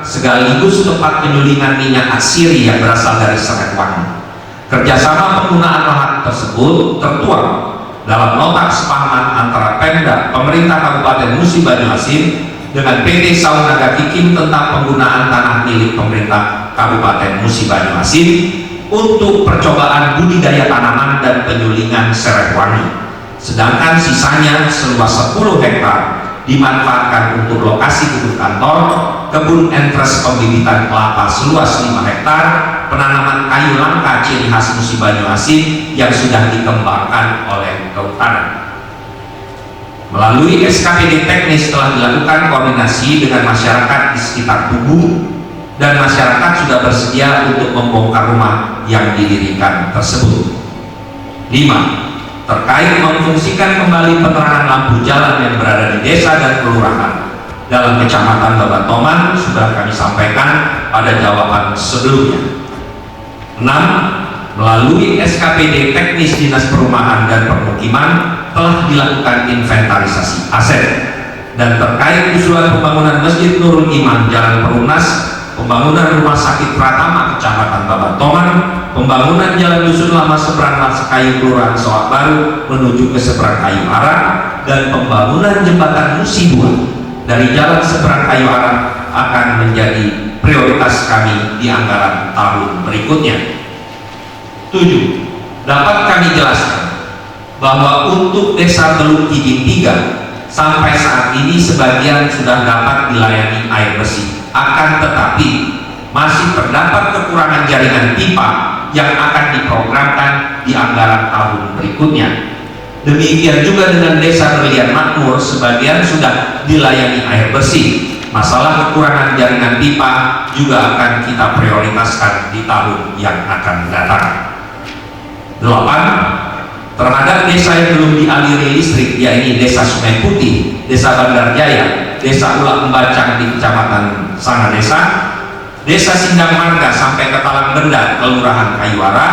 sekaligus tempat penyulingan minyak atsiri yang berasal dari serai wangi. Kerjasama penggunaan lahan tersebut tertuang dalam nota kesepahaman antara Pemda, pemerintah Kabupaten Musi Banyuasin dengan PT Saunaga Kikin tentang penggunaan tanah milik pemerintah Kabupaten Musi Banyuasin untuk percobaan budidaya tanaman dan penyulingan serai wangi. Sedangkan sisanya seluas 10 hektar dimanfaatkan untuk lokasi kebun kantor, kebun entres pembibitan kelapa seluas 5 hektar, penanaman kayu langka ciri khas Musi Banyuasin yang sudah dikembangkan oleh kehutanan. Melalui SKPD teknis telah dilakukan koordinasi dengan masyarakat di sekitar Tugu dan masyarakat sudah bersedia untuk membongkar rumah yang didirikan tersebut. 5. Terkait memfungsikan kembali penerangan lampu jalan yang berada di desa dan kelurahan dalam Kecamatan Babatoman sudah kami sampaikan pada jawaban sebelumnya. 6. Melalui SKPD teknis Dinas Perumahan dan Permukiman telah dilakukan inventarisasi aset, dan terkait usulan pembangunan Masjid Nurul Iman Jalan Perumnas, pembangunan Rumah Sakit Pratama Kecamatan Babatoman, pembangunan Jalan Dusun Lama Seberang Masekayu Kelurahan Soak Baru menuju ke Seberang Kayu Arah, dan pembangunan Jembatan Musi 2 dari Jalan Seberang Kayu Arah akan menjadi prioritas kami di anggaran tahun berikutnya. 7. Dapat kami jelaskan bahwa untuk Desa Teluk Kijing 3 sampai saat ini sebagian sudah dapat dilayani air bersih, akan tetapi masih terdapat kekurangan jaringan pipa yang akan diprogramkan di anggaran tahun berikutnya. Demikian juga dengan Desa Berlian Makmur, sebagian sudah dilayani air bersih. Masalah kekurangan jaringan pipa juga akan kita prioritaskan di tahun yang akan datang. 8. Terhadap desa yang belum dialiri listrik, yaitu Desa Sungai Putih, Desa Bandar Jaya, Desa Ulak Embacang di Kecamatan Sangadesa, Desa Sindang Marga sampai ke Talang Benda, Kelurahan Kayuara,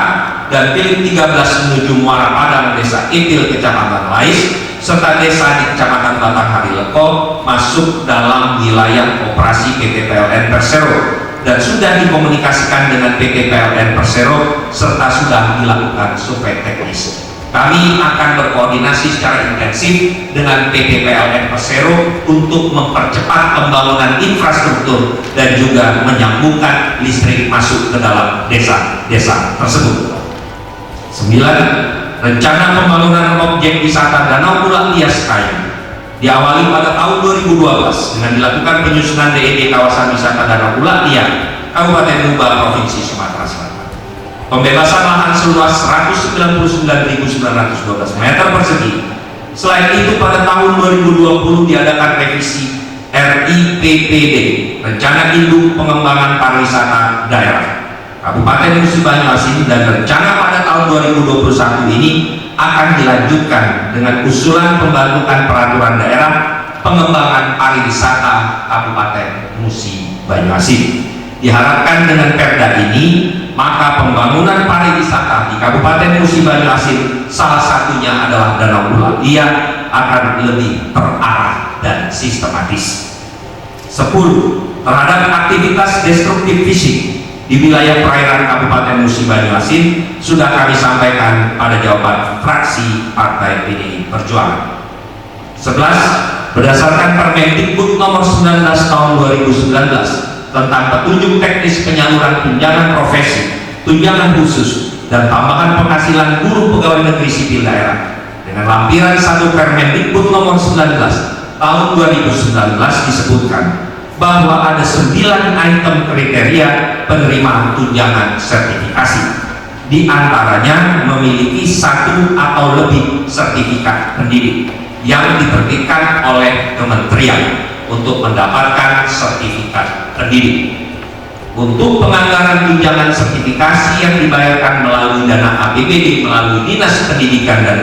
dan Tilik 13 menuju Muara Padang, Desa Itil, Kecamatan Lais, serta desa di Kecamatan Batanghari Leko masuk dalam wilayah operasi PT PLN Persero dan sudah dikomunikasikan dengan PT PLN Persero serta sudah dilakukan survei teknis. Kami akan berkoordinasi secara intensif dengan PT PLN Persero untuk mempercepat pembangunan infrastruktur dan juga menyambungkan listrik masuk ke dalam desa-desa tersebut. 9. Rencana pembangunan objek wisata Danau Ulak Tias Kayu diawali pada tahun 2012 dengan dilakukan penyusunan DED kawasan wisata Danau Ulak Tias, Kabupaten Muba, Provinsi Sumatera Selatan. Pembebasan lahan seluas 199.912 meter persegi. Selain itu, pada tahun 2020 diadakan revisi RIPPD, Rencana Induk Pengembangan Pariwisata Daerah Kabupaten Musi Banyuasin, dan rencana pada tahun 2021 ini akan dilanjutkan dengan usulan pembentukan peraturan daerah pengembangan pariwisata Kabupaten Musi Banyuasin. Diharapkan dengan perda ini, maka pembangunan pariwisata di Kabupaten Musi Banyuasin, salah satunya adalah Danau Ulak Tias, akan lebih terarah dan sistematis. 10. Terhadap aktivitas destruktif fisik di wilayah perairan Kabupaten Musi Banyuasin sudah kami sampaikan pada jawaban fraksi Partai PDI Perjuangan. 11. Berdasarkan Permendikbud nomor 19 tahun 2019 tentang petunjuk teknis penyaluran tunjangan profesi, tunjangan khusus, dan tambahan penghasilan guru pegawai negeri sipil daerah, dengan lampiran 1 Permendikbud nomor 19 tahun 2019 disebutkan bahwa ada 9 item kriteria penerima tunjangan sertifikasi. Di antaranya memiliki 1 atau lebih sertifikat pendidik yang diterbitkan oleh kementerian untuk mendapatkan sertifikat pendidik. Untuk penganggaran tunjangan sertifikasi yang dibayarkan melalui dana APBD melalui Dinas Pendidikan dan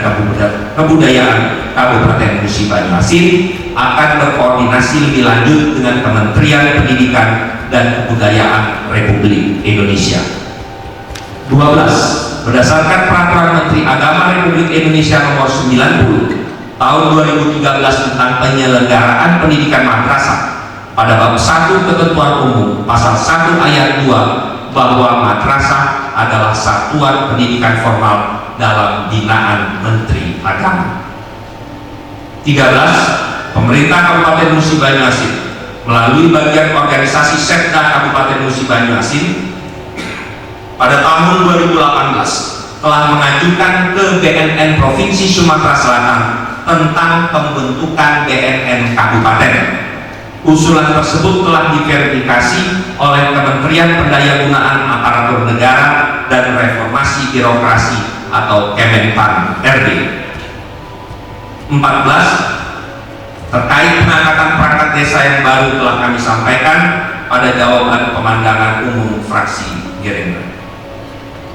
Kebudayaan Kabupaten Musi Banyuasin akan berkoordinasi lebih lanjut dengan Kementerian Pendidikan dan Kebudayaan Republik Indonesia. 12. Berdasarkan Peraturan Menteri Agama Republik Indonesia Nomor 90 Tahun 2013 tentang penyelenggaraan pendidikan madrasah, pada bab 1 Ketentuan Umum Pasal 1 Ayat 2 bahwa madrasah adalah satuan pendidikan formal dalam binaan Menteri Agama. 13. Pemerintah Kabupaten Musi Banyuasin melalui bagian organisasi Setda Kabupaten Musi Banyuasin pada tahun 2018 telah mengajukan ke BNN Provinsi Sumatera Selatan tentang pembentukan BNN Kabupaten. Usulan tersebut telah diverifikasi oleh Kementerian Pendayagunaan Aparatur Negara dan Reformasi Birokrasi atau Kemenpan RB. 14. Terkait pengangkatan perangkat desa yang baru telah kami sampaikan pada jawaban pemandangan umum fraksi Gerindra.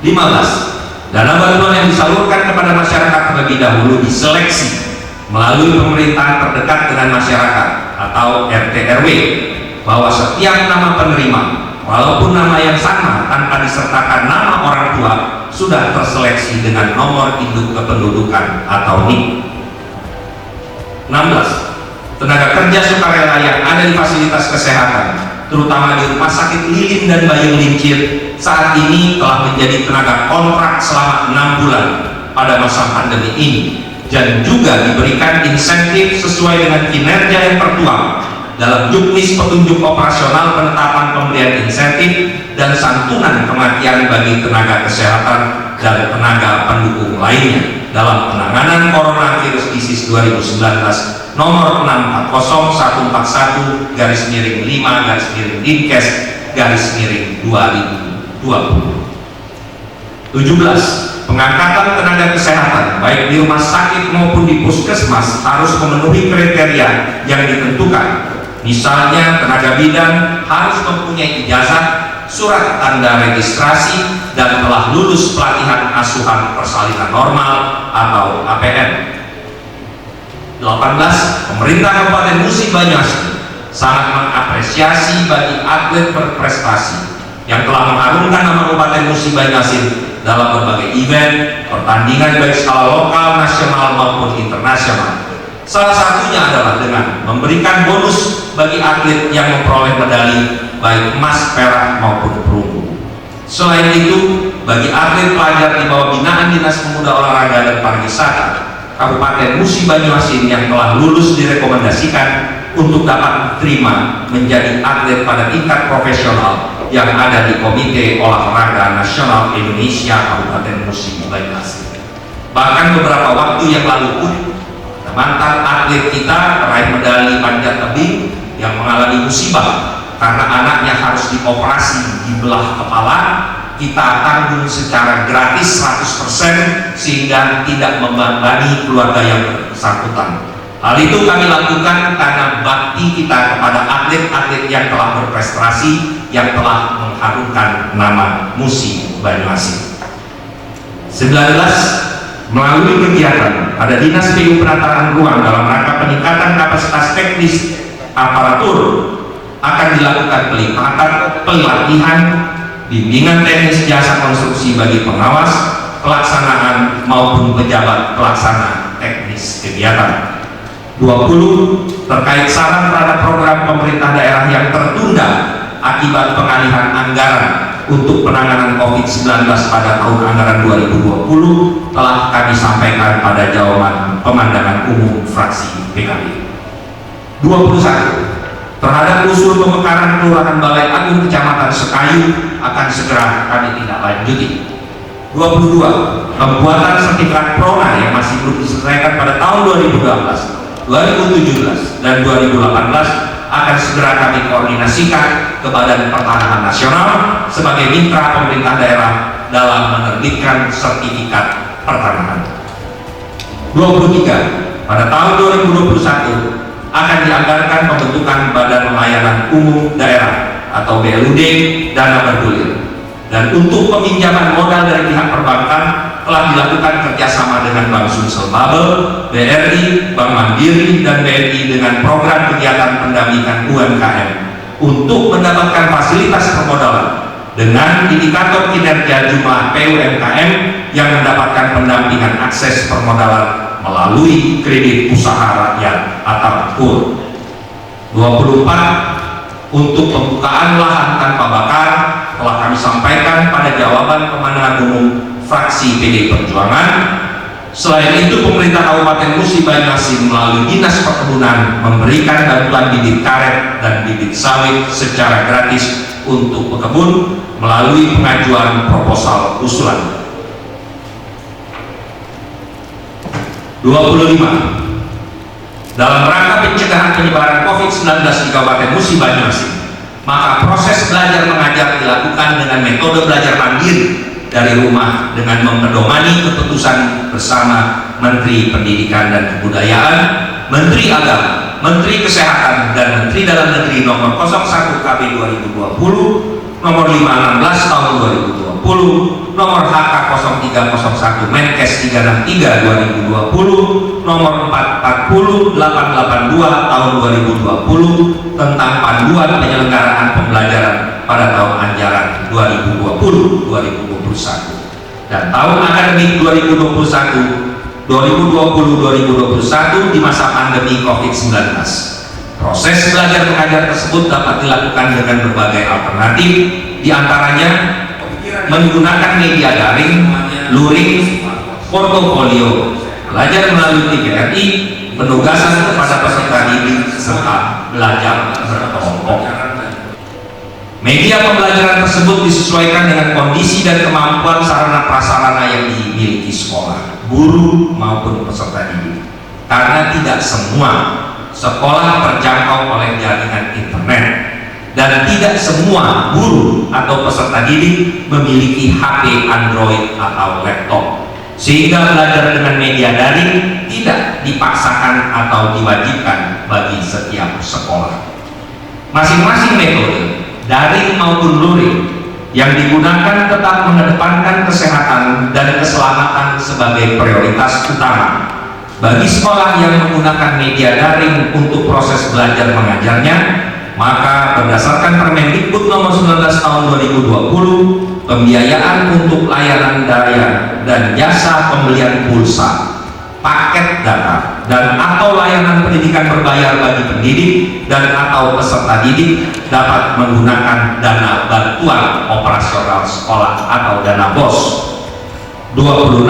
15. Dana bantuan yang disalurkan kepada masyarakat terlebih dahulu diseleksi melalui pemerintahan terdekat dengan masyarakat atau RT/RW, bahwa setiap nama penerima walaupun nama yang sama tanpa disertakan nama orang tua sudah terseleksi dengan nomor induk kependudukan atau NIK. 16. Tenaga kerja sukarela yang ada di fasilitas kesehatan, terutama di Rumah Sakit Lilin dan Bayung Lincir, saat ini telah menjadi tenaga kontrak selama 6 bulan pada masa pandemi ini, dan juga diberikan insentif sesuai dengan kinerja yang tertuang dalam juknis petunjuk operasional penetapan pemberian insentif dan santunan kematian bagi tenaga kesehatan dan tenaga pendukung lainnya dalam penanganan coronavirus disease 2019 nomor 640145-5-Dinkes-2020. 17. Pengangkatan tenaga kesehatan baik di rumah sakit maupun di puskesmas harus memenuhi kriteria yang ditentukan. Misalnya tenaga bidan harus mempunyai ijazah, surat tanda registrasi, dan telah lulus pelatihan asuhan persalinan normal atau APN. 18. Pemerintah Kabupaten Musi Banyuasin sangat mengapresiasi bagi atlet berprestasi yang telah mengharumkan nama Kabupaten Musi Banyuasin dalam berbagai event, pertandingan baik skala lokal, nasional maupun internasional. Salah satunya adalah dengan memberikan bonus bagi atlet yang memperoleh medali baik emas, perak maupun perunggu. Selain itu, bagi atlet pelajar di bawah binaan Dinas Pemuda Olahraga dan Pariwisata Kabupaten Musi Banyuasin yang telah lulus direkomendasikan untuk dapat diterima menjadi atlet pada tingkat profesional yang ada di Komite Olahraga Nasional Indonesia Kabupaten Musi Banyuasin. Bahkan beberapa waktu yang lalu pun mantan atlet kita meraih medali panjat tebing yang mengalami musibah karena anaknya harus dioperasi di belah kepala. Kita tanggung secara gratis 100% sehingga tidak membebani keluarga yang bersangkutan. Hal itu kami lakukan karena bakti kita kepada atlet-atlet yang telah berprestasi yang telah mengharumkan nama Musi Banyuasin. 19. Melalui kegiatan pada Dinas PU Penataan Ruang dalam rangka peningkatan kapasitas teknis aparatur akan dilakukan pelatihan, bimbingan teknis jasa konstruksi bagi pengawas, pelaksanaan maupun pejabat pelaksana teknis kegiatan. 20. Terkait saran terhadap program pemerintah daerah yang tertunda akibat pengalihan anggaran untuk penanganan COVID-19 pada tahun anggaran 2020 telah kami sampaikan pada jawaban pemandangan umum fraksi PKB. 21. Terhadap usul pemekaran Kelurahan Balai Agung Kecamatan Sekayu akan segera kami tindak lanjuti. 22. Pembuatan sertifikat PRONA yang masih belum diselesaikan pada tahun 2012, 2017 dan 2018 akan segera kami koordinasikan ke Badan Pertanahan Nasional sebagai mitra pemerintah daerah dalam menerbitkan sertifikat pertanahan. 23. Pada tahun 2021 akan dianggarkan pembentukan Badan Pelayanan Umum Daerah atau BLUD dana bergulir. Dan untuk peminjaman modal dari pihak perbankan telah dilakukan kerjasama dengan Bank Sumsel Babel, BRI, Bank Mandiri, dan BNI dengan program kegiatan pendampingan UMKM untuk mendapatkan fasilitas permodalan dengan indikator kinerja jumlah PUMKM yang mendapatkan pendampingan akses permodalan melalui kredit usaha rakyat atau KUR. 24. Untuk pembukaan lahan tanpa bakar telah kami sampaikan pada jawaban pemandangan umum fraksi PD Perjuangan. Selain itu, pemerintah Kabupaten Musi Banyuasin melalui Dinas Perkebunan memberikan bantuan bibit karet dan bibit sawit secara gratis untuk pekebun melalui pengajuan proposal usulan. 25. Dalam rangka pencegahan penyebaran COVID-19 di Kabupaten Musi Banyuasin, maka proses belajar mengajar dilakukan dengan metode belajar mandiri dari rumah dengan memedomani keputusan bersama Menteri Pendidikan dan Kebudayaan, Menteri Agama, Menteri Kesehatan, dan Menteri Dalam Negeri nomor 01 KB 2020, nomor 516 tahun 2020, nomor HK 0301 Menkes 363 2020, nomor 440 882 tahun 2020 tentang panduan penyelenggaraan pembelajaran pada tahun ajaran 2020-2021 dan tahun akademik 2021-2021 di masa pandemi COVID-19. Proses belajar mengajar tersebut dapat dilakukan dengan berbagai alternatif, diantaranya menggunakan media daring, luring, portofolio, belajar melalui TGRI, penugasan kepada peserta didik, serta belajar berkelompok. Media pembelajaran tersebut disesuaikan dengan kondisi dan kemampuan sarana prasarana yang dimiliki sekolah, guru maupun peserta didik. Karena tidak semua sekolah terjangkau oleh jaringan internet dan tidak semua guru atau peserta didik memiliki HP Android atau laptop, sehingga belajar dengan media daring tidak dipaksakan atau diwajibkan bagi setiap sekolah. Masing-masing metode, daring maupun luring, yang digunakan tetap mengedepankan kesehatan dan keselamatan sebagai prioritas utama. Bagi sekolah yang menggunakan media daring untuk proses belajar mengajarnya, maka berdasarkan Permendikbud nomor 19 tahun 2020, pembiayaan untuk layanan daya dan jasa pembelian pulsa, paket data, dan atau layanan pendidikan berbayar bagi pendidik dan atau peserta didik dapat menggunakan dana bantuan operasional sekolah atau dana BOS. 26.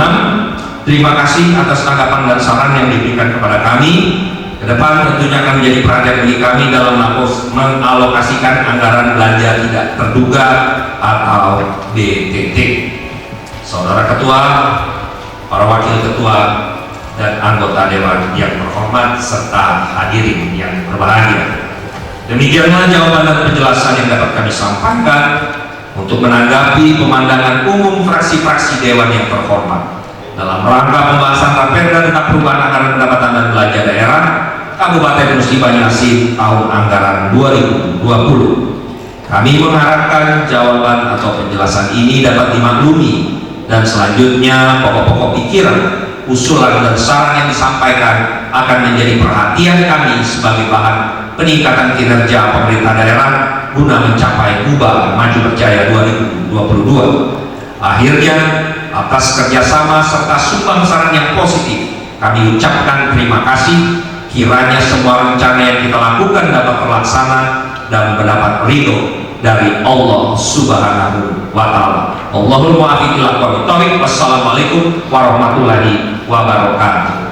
Terima kasih atas tanggapan dan saran yang diberikan kepada kami. Ke depan tentunya akan menjadi perhatian bagi kami dalam mengalokasikan anggaran belanja tidak terduga atau BTT. Saudara Ketua, para Wakil Ketua, dan anggota Dewan yang terhormat serta hadirin yang berbahagia. Demikianlah jawaban dan penjelasan yang dapat kami sampaikan untuk menanggapi pemandangan umum fraksi-fraksi Dewan yang terhormat dalam rangka pembahasan Raperda tentang perubahan anggaran pendapatan dan belanja daerah Kabupaten Musi Banyuasin tahun anggaran 2020. Kami mengharapkan jawaban atau penjelasan ini dapat dimaklumi dan selanjutnya pokok-pokok pikiran, usulan dan saran yang disampaikan akan menjadi perhatian kami sebagai bahan peningkatan kinerja pemerintah daerah guna mencapai UBA Maju Berjaya 2022. Akhirnya, atas kerjasama serta sumbang saran yang positif, kami ucapkan terima kasih. Kiranya semua rencana yang kita lakukan dapat terlaksana dan mendapat ridho dari Allah Subhanahu wa Ta'ala. Allahul muwaffiq ila aqwamit thoriq. Wassalamualaikum warahmatullahi wabarakatuh.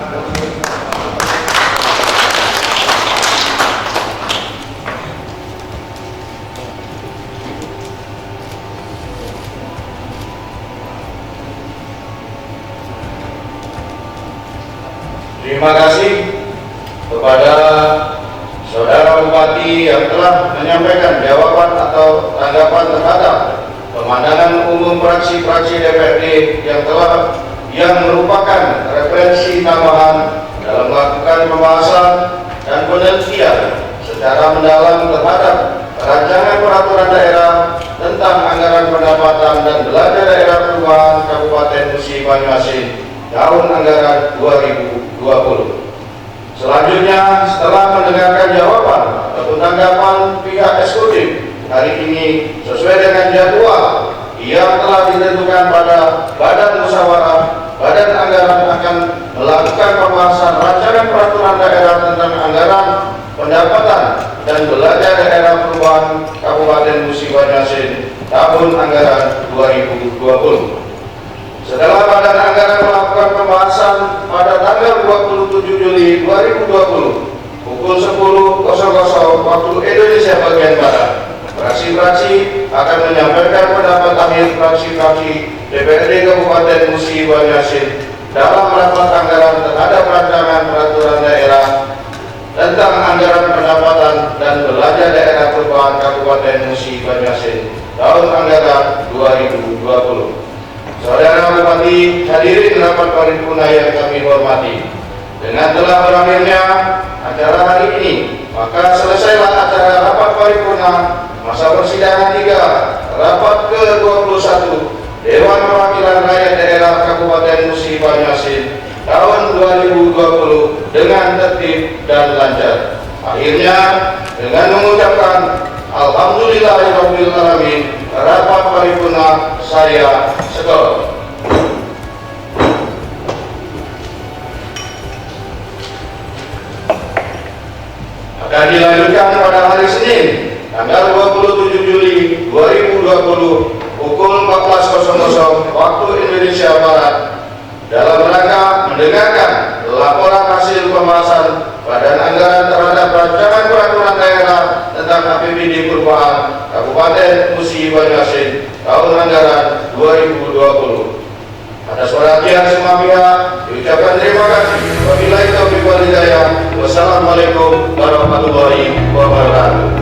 Terima kasih kepada Saudara Bupati yang telah menyampaikan jawaban atau tanggapan terhadap pemandangan umum fraksi-fraksi DPRD yang merupakan referensi tambahan dalam melakukan pembahasan dan penelitian secara mendalam terhadap Rancangan Peraturan Daerah tentang Anggaran Pendapatan dan Belanja Daerah Perubahan Kabupaten Musi Banyuasin tahun anggaran 2020. Selanjutnya, setelah mendengarkan jawaban atau tanggapan pihak eksekutif, hari ini sesuai dengan jadwal yang telah ditentukan pada Badan Musyawarah, Badan Anggaran akan melakukan pembahasan rancangan peraturan daerah tentang anggaran pendapatan dan belanja daerah perubahan Kabupaten Musi Banyuasin tahun anggaran 2020. Setelah Badan Anggaran melakukan pembahasan pada tanggal 27 Juli 2020 pukul 10.00 waktu Indonesia bagian Barat, fraksi-fraksi akan menyampaikan pendapat akhir fraksi-fraksi DPRD Kabupaten Musi Banyuasin dalam rapat anggaran terhadap rancangan peraturan daerah tentang anggaran pendapatan dan belanja daerah perubahan Kabupaten Musi Banyuasin tahun anggaran 2020. Saudara Bupati, hadirin rapat paripurna yang kami hormati. Dengan telah berakhirnya acara hari ini, maka selesailah acara rapat paripurna masa persidangan 3 rapat ke-21 Dewan Perwakilan Rakyat Daerah Kabupaten Musi Banyuasin tahun 2020 dengan tertib dan lancar. Akhirnya, dengan mengucapkan Alhamdulillahirabbil alamin, rapat paripurna saya setor. Akan dilanjutkan pada hari Senin, tanggal 27 Juli 2020 pukul 14.00 waktu Indonesia Barat, dalam rangka mendengarkan laporan hasil pembahasan Badan Anggaran terhadap rancangan peraturan daerah tentang APBD perubahan Kabupaten Musi Banyuasin tahun anggaran 2020. Atas perhatian semua pihak diucapkan terima kasih. Wabillahi taufiq wal hidayah. Wassalamualaikum warahmatullahi wabarakatuh.